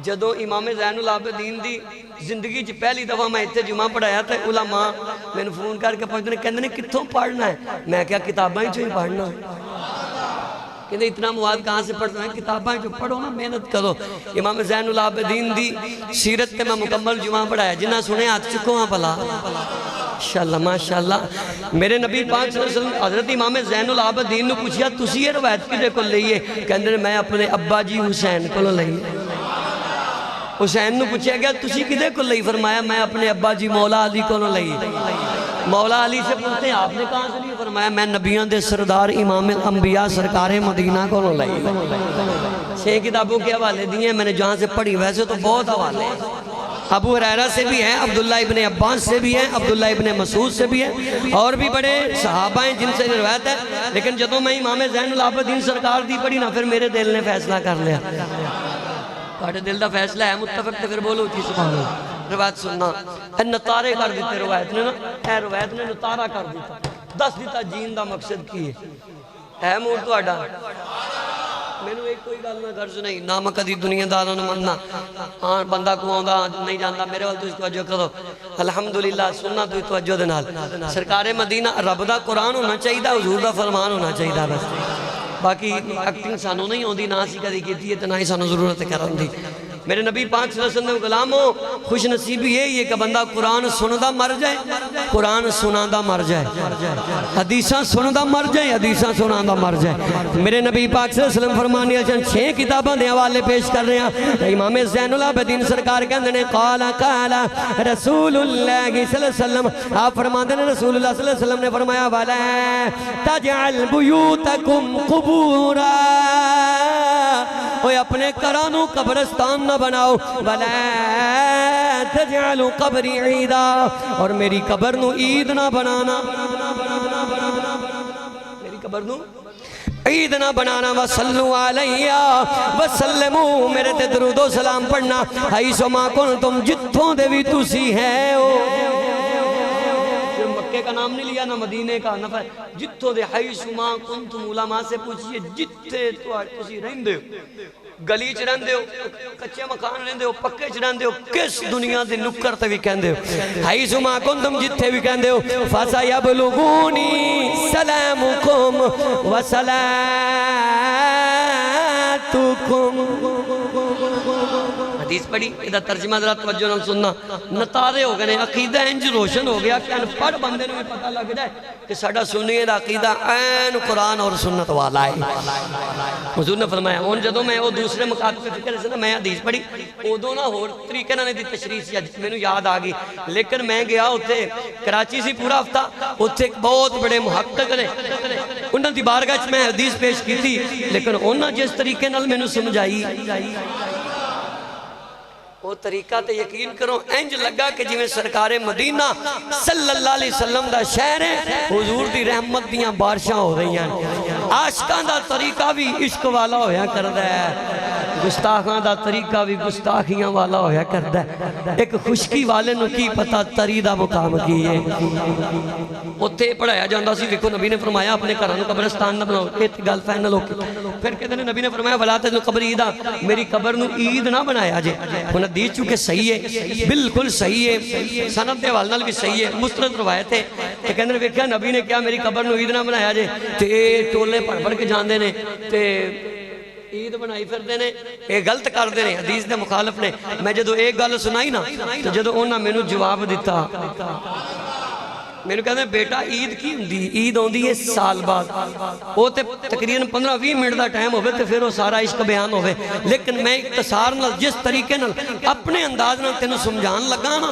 جدو امام زین العابدین دی زندگی چ پہلی دفعہ میں اتنے جمعہ پڑھایا تھا علماء میں نے فون کر کے پوچھتے ہیں کہندے نے کتوں پڑھنا ہے میں کیا کتابیں چوں ہی پڑھنا ہے کہندے اتنا مواد کہاں سے پڑھتا ہے کتابیں جو پڑھو نا محنت کرو امام زین العابدین دی سیرت تے میں مکمل جمعہ پڑھایا جنہ سنے ہاتھ چکو ہاں پلا ماشاءاللہ ماشاءاللہ میرے نبی پاک صلی اللہ علیہ وسلم حضرت امام زین العابدین نے پوچھیا تسی یہ روایت کدے کو لئیے کہندے میں اپنے ابا جی حسین کو لئیے حسین نے پوچھا گیا تسی کدے کو لئی فرمایا میں اپنے ابا جی مولا علی کو لئیے مولا علی سے پوچھتے ہیں آپ نے کہاں سے لئیے فرمایا میں نبیان دے سردار امام الانبیاء سرکار مدینہ کو لئیے 6 کتابوں کے حوالے دیئے میں نے جہاں سے پڑھی ویسے تو بہت حوالے ہیں ابو ہریرہ سے بھی ہیں عبداللہ ابن عباس سے بھی ہیں عبداللہ ابن مسعود سے بھی ہیں اور بھی بڑے صحابہ ہیں جن سے روایت ہے لیکن جدوں میں امام زین العابدین سرکار دی پڑھی نہ پھر میرے دل نے فیصلہ کر لیا پاڑے دل دا فیصلہ ہے متفق تے پھر بولو چی سبحان اللہ روایت سننا نتارے کر دیتے روایت نے نا اے روایت نے نتارہ کر دیتا دس دیتا جین دا مقصد کی ہے موڑ تو اڈا میں نے ایک کوئی گل نہ غرض نہیں نہ میں کدی دنیا داروں مننا ہاں بندہ کو آندا نہیں جاندا میرے وال تسی توجہ کرو الحمدللہ سننا تو توجہ دے نال سرکار مدینہ رب دا قرآن ہونا چاہیے حضور دا فرمان ہونا چاہیے بس باقی ایکٹنگ سانو نہیں ہوندی نہ اسی کدی کیتی ہے تے نہ ہی سانو ضرورت ہے کرن دی میرے نبی پاک صلی اللہ علیہ وسلم غلامو خوش نصیبی یہی ہے کہ بندہ قرآن سندا مر جائے قرآن سناندا مر جائے حدیثاں سندا مر جائے حدیثاں سناندا مر جائے میرے نبی پاک صلی اللہ علیہ وسلم فرمانے ہیں 6 کتاباں دے حوالے پیش کر رہے ہیں امام زین العابدین سرکار کہندے نے قال رسول اللہ صلی اللہ علیہ وسلم آپ فرماندے نے رسول اللہ صلی اللہ علیہ وسلم نے فرمایا ولا تجعل بیوتکم قبورا اوہ اپنے کرانوں قبرستان نہ بناؤ وَلَا تَجْعَلُوا قَبْرِ عِيدًا اور میری قبر نو عید نہ بنانا میری قبر نو عید نہ بنانا وَصَلُّوا عَلَيَّا وَسَلِّمُوا میرے تے درود و سلام پڑھنا حَيْثُ مَا كُنْتُمْ جتھوں دے بھی تسی ہیں مکے کا نام نہیں لیا نہ مدینے کا نہ جتھوں دے حَيْثُ مَا كُنْتُمْ علماء سے پوچھئے جتھے تسی رہندے ہو گلی چ رہندے ہو کچے مکان رہندے ہو پکے چ رہندے ہو کس دنیا دے نکر تے بھی کہندے ہو حیث ما کنتم جتھے بھی کہندے ہو فَسَيَبْلُغُونِي سَلَامُكُمْ وَسَلَاتُكُمْ حدیث پڑھی ادھا ترجمہ ذرا توجہ نہ سننا نتارے ہو گئے عقیدہ انج روشن ہو گیا کہ انپڑھ بندے نے پتہ لگ جائے کہ ساڑھا سنیے دا عقیدہ این قرآن اور سنت والا ہے حضور نے فرمایا ان جدوں میں وہ دوسرے مقاطب فکر سے میں حدیث پڑھی ادھوں نہ ہو طریقے نہ دی تشریح سی میں نے یاد آگئی لیکن میں گیا ہوتے کراچی سی پورا ہفتہ ہوتے ایک بہت بڑے محقق نے انہوں دی بارگاہ میں حدیث پیش کی تھی لیکن انہوں جس طریقے نال میں نے سمجھائی وہ طریقہ تے یقین کرو انج لگا کہ جی میں سرکار مدینہ صلی اللہ علیہ وسلم دا شہر ہے حضور دی رحمت دیاں بارشاں ہو رہی ہیں عاشقان دا طریقہ بھی عشق والا ہویا کردہ ہے گستاخاں دا طریقہ بھی گستاخیاں والا ہویا کردہ ہے ایک خشکی والے نو کی پتہ تری دا مقام کی ہے اتھے پڑھایا جاندہ سی دیکھو نبی نے فرمایا اپنے گھرانوں قبرستان نہ بناؤ ایک گل فائنل ہو کے پھر کہتے ہیں نبی نے فرمایا ولا تجعلوا قبری عیدا میری قبر نو عید نہ بنایا جے انہاں حدیث چونکہ صحیح ہے بالکل صحیح ہے سند دے حوالے نال بھی صحیح ہے مستند روایت ہے تے کہندے نے ویکھیا نبی نے کیا میری قبر نو عید نہ بنایا جے تے ٹولے پڑھ پڑھ کے جاندے نے تے عید بنائی پھردے نے اے غلط کردے نے حدیث دے مخالف نے میں جدو ایک گل سنائی نا تو جدو انہاں مینوں جواب دیتا میں نے کہتے ہیں بیٹا عید کی ہوندی عید ہوندی ہے سال بعد وہ تے تقریباً 15-20 منٹ دا ٹائم ہوئے تے پھر وہ سارا عشق بیان ہوئے لیکن میں اختصار نال جس طریقے نال اپنے انداز نال تینوں سمجھان لگا نا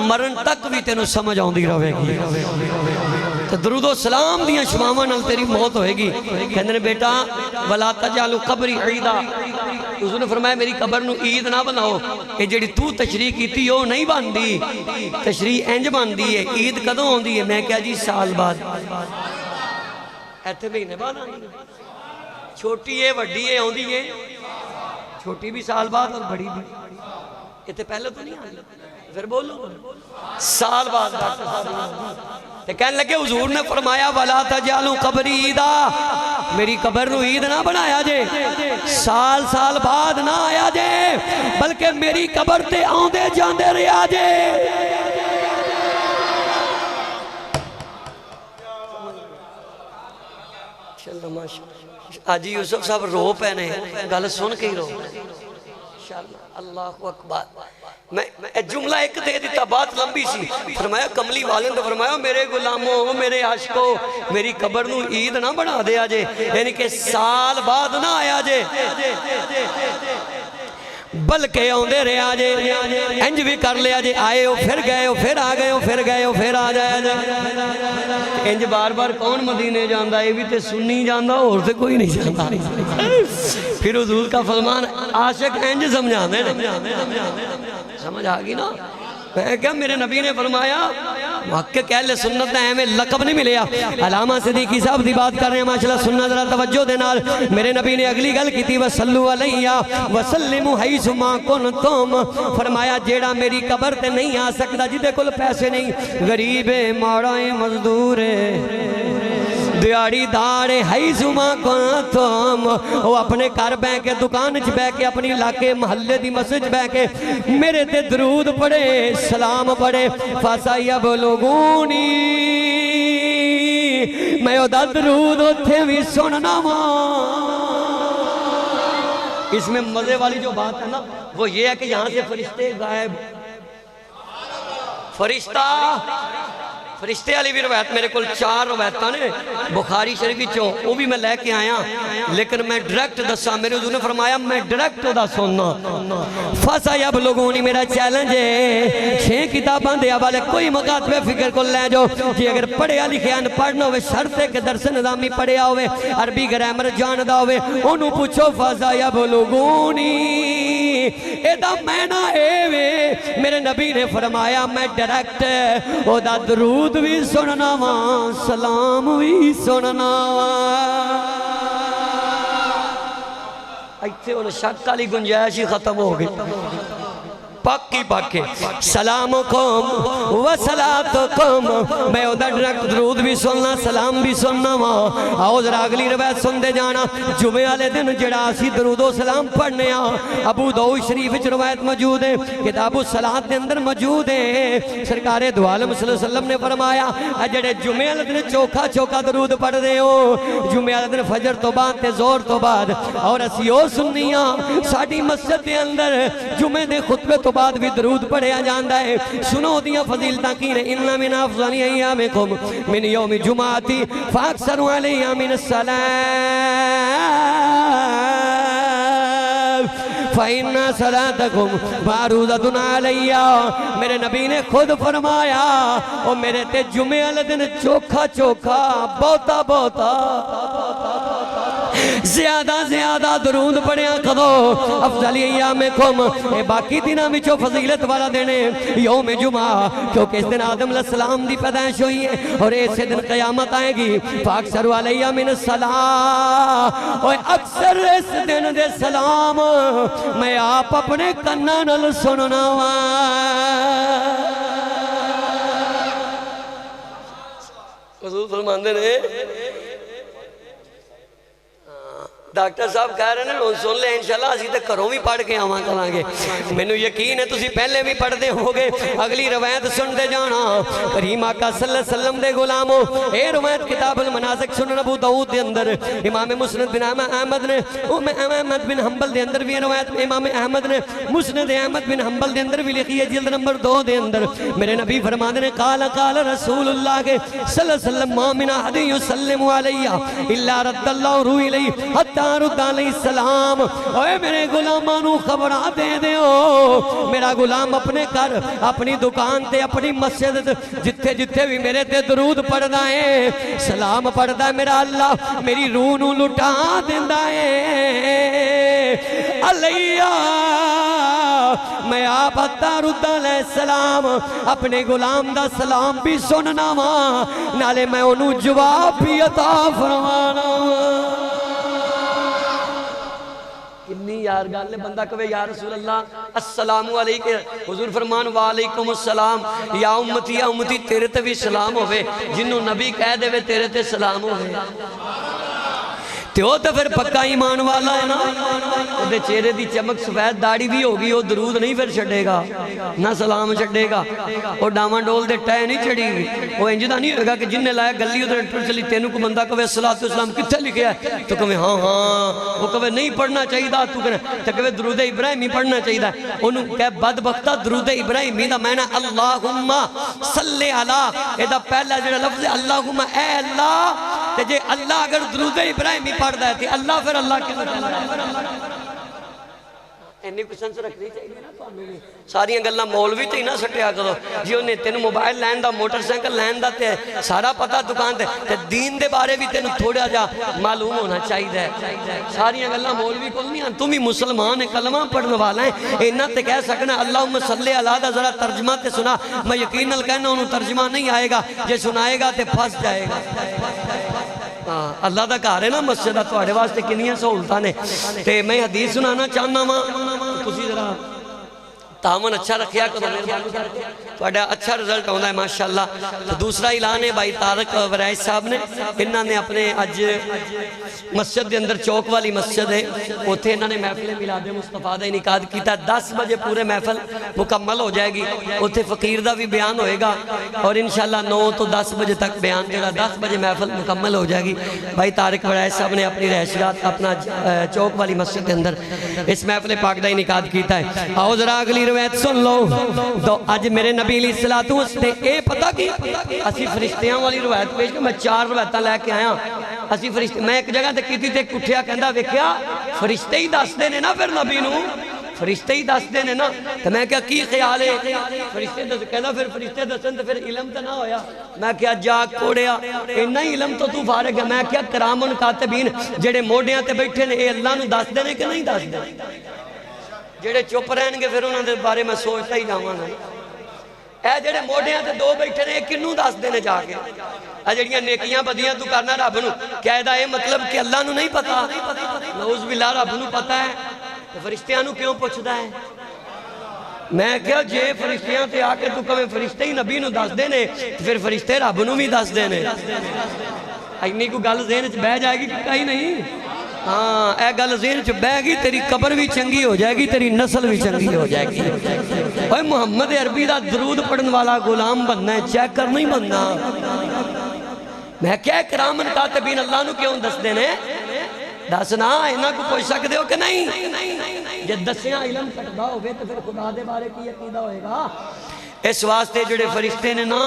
مرن تک بھی تینوں سمجھ آؤندی رہے گی تو درود و سلام دیاں شمامہ نال تیری موت ہوئے گی کہندے نے بیٹا وَلَا تَجْعَلُوا قَبْرِ عِيدًا حضور نے فرمایا میری قبر نو عید نہ بناؤ کہ جڑی تو تشریح کی تھی وہ نہیں باندھی تشریح انج باندھی ہے عید کدوں ہوندی ہے میں کہا جی سال بعد ایتھے مہینے بعد چھوٹی ہے وڈی ہے ہوندی ہے چھوٹی بھی سال بعد اور بڑی بھی ایتھے پہلے تو نہیں آئی پھر بولو سال بعد ڈاکٹر صاحب کہنے لگے حضور نے فرمایا وَلَا تَجْعَلُوا قَبْرِ عِيدًا میری قبر نو عید نہ بنایا جے سال سال بعد نہ آیا جے بلکہ میری قبر تے آندے جاندے رہا جے آجی یوسف صاحب رو پہنے گل سن کے ہی رو اللہ اکبر میں جملہ ایک دے دیتا بات لمبی سی فرمایا کملی والن تو فرمایا میرے غلاموں میرے عاشقوں میری قبر نو عید نہ بنا دیا جے یعنی کہ سال بعد نہ آیا جے بلکہ آندے رہا جے انج بھی کر لیا جے آئے ہو پھر گئے ہو پھر آ گئے ہو پھر گئے ہو پھر آ جایا جائے انج بار بار کون مدینے جاندہ ہے بھی تے سنی جاندہ اور تے کوئی نہیں جاندہ پھر حضور کا فرمان عاشق انج سمجھانے سمجھ آگی نا میں کیا میرے نبی نے فرمایا محقق اہل سنت نے ہمیں لقب نہیں ملیا علامہ صدیقی صاحب دی بات کر رہے ہیں ماشاءاللہ سنت ذرا توجہ دے نال میرے نبی نے اگلی گل کی تھی وَصَلُّوا عَلَيَّا وَسَلِّمُوا حَيْثُ مَا كُنْتُمْ فرمایا جیڑا میری قبر تے نہیں آ سکتا جدے کل پیسے نہیں غریب ہے ماڑا ہے مزدور ہے دیاری داڑے ہائی زما کنتم وہ اپنے گھر بہ کے دکان چ بہ کے اپنی علاقے محلے دی مسجد بہ کے میرے تے درود پڑھے سلام پڑھے فَسَيَبْلُغُونِي میں او دا درود اتھے بھی سننا اس میں مزے والی جو بات ہے نا وہ یہ ہے کہ یہاں سے فرشتے غائب فرشتے علی بھی روایت میرے کل 4 روایتاں نے بخاری شریفی چوں وہ بھی میں لے کے آیا لیکن میں ڈائریکٹ دسا میرے حضور نے فرمایا میں ڈائریکٹ دا سننا فَسَيَبْلُغُونِي میرا چیلنج ہے 6 کتاباں دے حوالے کوئی مکاتبہ فکر کو لے جو جی اگر پڑھیا لکھیا نہ پڑھنا ہوئے شرط ہے کہ درس نظامی پڑھیا ہوئے عربی گرامر جاندا ہوئے انہوں پوچھو فَسَيَبْلُغُونِي اے دا معنی اے وے میرے نبی نے فرمایا میں ڈائریکٹ او دا درود بھی سننا وہاں سلام بھی سننا وہاں ایتھے انہوں شک علی گنجائش ہی ختم ہو گئی پاکی پاکے سلامکم و صلاتکم میں ادھر ڈائریکٹ درود بھی سننا سلام بھی سننا وہاں آؤ ذرا اگلی روایت سن دے جانا جمعہ والے دن جڑا اسی درود و سلام پڑھنے ابو داؤد شریف وچ روایت موجود ہے کتاب الصلاۃ دے اندر موجود ہے سرکار دو عالم صلی اللہ علیہ وسلم نے فرمایا جڑے جمعہ والے دن چوکھا چوکھا درود پڑھ دے ہو جمعہ والے دن فجر تو بعد تے زور تو بعد اور اسی او سنیاں ساڈی مسجد دے اندر جمعے دے خطبے تو بعد بھی درود پڑھیا جاندہ ہے سنو دیاں فضیلتاں کی نے انہا من افضل ایامکم من یوم جمعاتی فاکثر علیہ من السلام فَإِنَّا صَلَاتَكُمْ مَعْرُوضَةٌ عَلَيَّا میرے نبی نے خود فرمایا اور میرے تے جمعے والے دن چوکھا چوکھا بہتا بہتا زیادہ زیادہ درود پڑھیا کرو افضل ایامکم اے باقی دنوں میں جو فضیلت والا دینے یوم جمعہ کیونکہ اس دن آدم علیہ السلام دی پیدائش ہوئی ہے اور ایسے دن قیامت آئے گی فاکثر علیہ من الصلاۃ اور اکثر اس دن دے سلام میں آپ اپنے کناں نال سننا حضور فرماندے نے ڈاکٹر صاحب کہہ رہے ہیں لوگ سن لیں انشاءاللہ اسی تے کروں بھی پڑھ کے آواں کریں گے مینوں یقین ہے تسی پہلے بھی پڑھ دے ہوگے اگلی روایت سن دے جانا کریم آقا صلی اللہ علیہ وسلم دے غلاموں اے روایت کتاب المناسک سنن ابو داؤد دے اندر امام مسند بن احمد نے احمد بن حنبل دے اندر بھی روایت امام احمد نے مسند احمد بن حنبل دے اندر بھی لکھی ہے جلد نمبر 2 دے اندر میرے نبی فرماتے نے قال رسول اللہ کے صلی اللہ علیہ وسلم ما من احد یسلم علی الا رد اللہ روح الی حتی رد علیہ السلام اوے میرے غلامانو خبرہ دے دے ہو میرا غلام اپنے گھر اپنی دکان تے اپنی مسجد جتھے جتھے بھی میرے تے درود پڑھدا ہے سلام پڑھدا ہے میرا اللہ میری روح نو لٹا دیندا ہے علیہ میں آپ رد علیہ السلام اپنے غلام دا سلام بھی سننا وا نالے میں انہوں جواب بھی عطا فرمانا کنی یار گالے بندہ کہے یا رسول اللہ السلام علیکم حضور فرمان وعلیکم السلام یا امتی تیرے تے بھی سلام ہوئے جنہوں نبی کہہ دے وے تیرے تے سلام ہوئے تو پھر پکا ایمان والا ہے نا وہ چہرے دی چمک سفید داڑھی بھی ہوگی وہ درود نہیں پھر چھڑے گا نہ سلام چھڑے گا وہ ڈاما ڈول دے ٹائے نہیں چھڑی گی وہ انجدہ نہیں ہوگا کہ جن نے لائے گلی ادھر ٹر چلی تینوں کو بندہ کہے السلام کتھے لکھے ہے تو کہے ہاں وہ کہے نہیں پڑھنا چاہیے دا تو کہے درود ابراہیمی پڑھنا چاہیے انہوں کہے بدبختہ درود ابراہیمی دا میں نے اللہم صلی اللہ اے دا پہلا جنہ لفظ اللہم اے اللہ جے اللہ اگر درود ابراہیمی پڑھ دا ہے اللہ پھر اللہ کے اینی کوئی سنس رکھنی چاہیے نا تو ساری گلاں مولوی تے نہ سٹیا کرو جی انہیں تینوں موبائل لین دا موٹر سائیکل لین دا تے سارا پتہ دکان تے دین دے بارے بھی تینوں تھوڑا جا معلوم ہونا چاہیے ساری گلاں مولوی کو نہیں تم ہی مسلمان کلمہ پڑھنے والا ہیں اینا تے کہہ سکنا اللہم صلی اللہ دا ذرا ترجمہ تے سنا میں یقیناً کہنا انہوں ترجمہ نہیں آئے گا جے سنائے گا تے پھنس جائے گا اللہ دا گھر ہے نا مسجد تواڈے واسطے کنیاں سہولتاں نے تے میں حدیث سنانا چاہنا وا تسی ذرا تعاون اچھا رکھیا کرو مہربانی کر کے تہاڈا اچھا رزلٹ آਉਂਦਾ ہے ماشاءاللہ. تو دوسرا اعلان ہے بھائی طارق ورائش صاحب نے انہاں نے اپنے اج مسجد دے اندر چوک والی مسجد ہے اوتھے انہاں نے محفل میلاد مصطفیٰ دا انعقاد کیتا. 10 بجے پورے محفل مکمل ہو جائے گی. اوتھے فقیر دا بھی بیان ہوئے گا اور انشاءاللہ 9 تو 10 بجے تک بیان جڑا 10 بجے محفل مکمل ہو جائے گی. بھائی طارق ورائش صاحب نے اپنی رہائشگاہ اپنا چوک والی مسجد کے اندر اس محفل پاک دا انعقاد کیتا ہے. آؤ ذرا اگلی روایت سن لو. تو اج میرے نبی علیہ الصلوۃ والسلام اے پتہ کی اسی فرشتیاں والی روایت پیش میں 4 روایتاں لے کے آیا. اسی فرشتے میں ایک جگہ تے کیتی تے اٹھیا کہندا ویکھیا فرشتے ہی دس دے نے نا پھر نبی نو فرشتے ہی دس دے نے نا. تو میں کہا کی خیال ہے فرشتے دس کہندا پھر فرشتے دسن تے پھر علم تے نہ ہویا. میں کہا جا کوڑیا اتنا ہی علم تو فارغ ہے. میں کہا کرام کاتبین جڑے موڈیاں تے بیٹھے نے اے اللہ نو دس دے نے کہ نہیں دس دے. جڑے چپ رہن گے پھر انہوں نے بارے میں سوچتا ہی جاواں نا. اے جڑے موڈیاں تے دو بیٹھے نے کنوں دس دینے جا کے اے جڑیاں نیکیاں بدیاں تو کرنا رب نو کیا دا یہ مطلب کہ اللہ نو نہیں پتا نعوذ باللہ رب نو پتا ہے تو فرشتیاں نو کیوں پوچھدا ہے. میں کہا جے فرشتیاں تے آ کے تو کہیں فرشتے ہی نبی نو دس دینے پھر فرشتے رب نو بھی دس دینے. اینی کو گل ذہن وچ بہ جائے گی کہ کہیں نہیں. ہاں اے گل ذہن وچ بہ گئی تیری قبر بھی چنگی ہو جائے گی تیری نسل بھی چنگی ہو جائے گی. اوے محمد عربی دا درود پڑھن والا غلام بننا ہے چیک کر نہیں بننا. میں کیا کرام کاتبین اللہ نو کیوں دس دینے دسنا انہاں کو پوچھ سکتے ہو کہ نہیں. جے دسیاں علم کٹدا ہوئے تو پھر خدا دے بارے کی عقیدہ ہوئے گا. اس واسطے جڑے فرشتے نے نا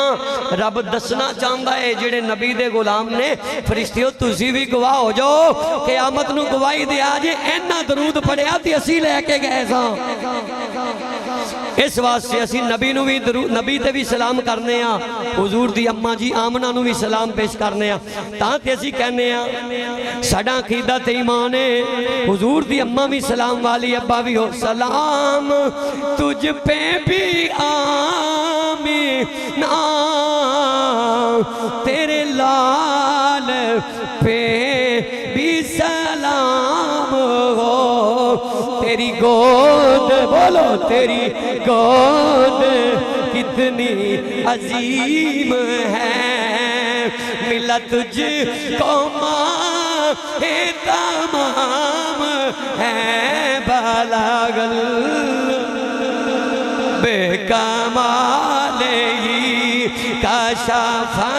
رب دسنا چاہندہ ہے جڑے نبی دے غلام نے فرشتیوں تسی بھی گواہ ہو جاؤ قیامت نو گواہی دیا جے اینا درود پڑھیا تی اسی لے کے گئے ساں. اس واسطے اسی نبی نو بھی نبی تے بھی سلام کرنے ہیں حضور دی اماں جی آمنہ نو بھی سلام پیش کرنے ہیں. تاں تے اسی کہنے ہیں ساڈا عقیدہ تے ایمان ہے حضور دی اماں بھی سلام والی ابا بھی ہو. سلام تجھ پہ بھی آمینہ تیرے لال پہ بھی سلام ہو. تیری گود بولو تیری گود کتنی عظیم ہے ملا تجھ کو ماں تمام ہے بلاغل بے کمال ہی کاشفا.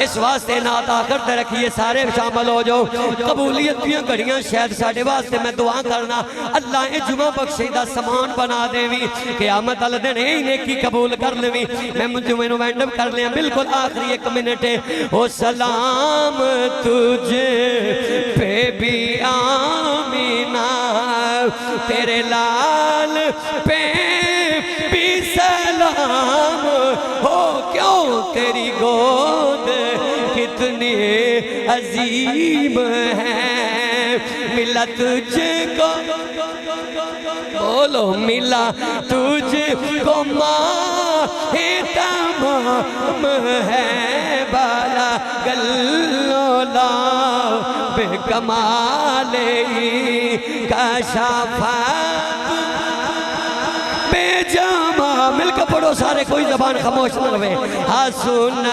اس واسطے نعت آخر تے رکھیے سارے شامل ہو جاؤ. قبولیت دیاں گھڑیاں شاید ساڑھے واسطے میں دعا کرنا اللہ اے جمعہ بخشیدہ سامان بنا دے وی قیامت اللہ دن اے نیکی قبول کر لے وی. میں جمعہ نو وینڈ اپ کر لیا بالکل آخری 1 منٹ ہے. او سلام تجھے پہ بھی آمینہ تیرے لال پہ بھی سلام ہو. کیوں تیری گود کتنی عظیم ہے ملا تجھ کو بولو ملا تجھ کو ماں تمام ہے بالا گلولا بے کمال کاشفات بے جامع. مل کے پڑھو سارے کوئی زبان خاموش نہ رہے. حسن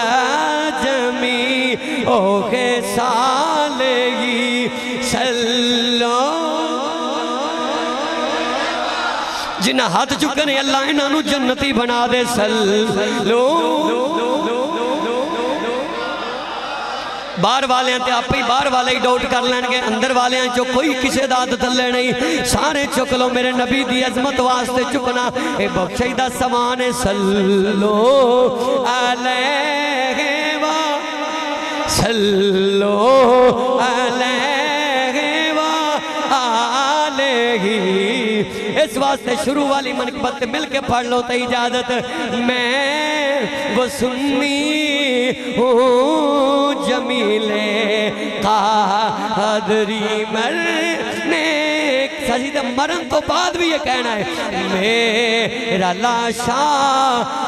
جمی او خصالہی سلو جنہ ہاتھ چکنے اللہ انہوں جنتی بنا دے. سلو باہر والے ہیں تے آپ ہی باہر والے ہی ڈاؤٹ کر لیں گے اندر والے ہیں جو کوئی کسے داد تھلے نہیں سارے چک لو میرے نبی دی عظمت واسطے چکنا اے بخشیدہ سمان. سلو علیہ و سلو علیہ و آلہ. اس واسطے شروع والی منقبت مل کے پڑھ لو تے اجازت. میں وہ سنی ہوں جمیلے قادری مرنے سجید مرن تو بعد بھی یہ کہنا ہے میرا لاشا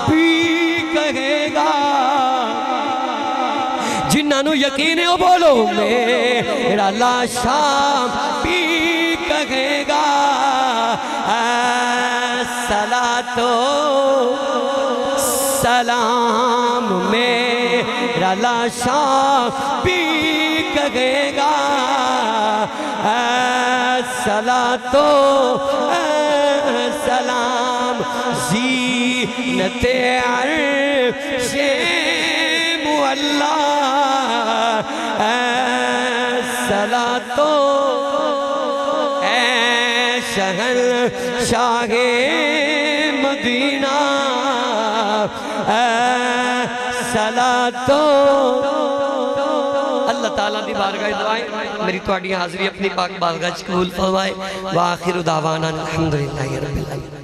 بھی کہے گا. جنہوں یقین ہے وہ بولو میرا لاشا بھی کہے گا صلاۃ و سلام میرا لاشا بھی کہے گا صلاۃ و سلام زینت عرش مولا صلاۃ و شہر شاہ مدینہ صلاۃ و اللہ تعالیٰ دی بارگاہ دعائیں میری تواڈی حاضری اپنی پاک بارگاہ قبول فرمائے وآخر دعوانا الحمدللہ رب العالمین.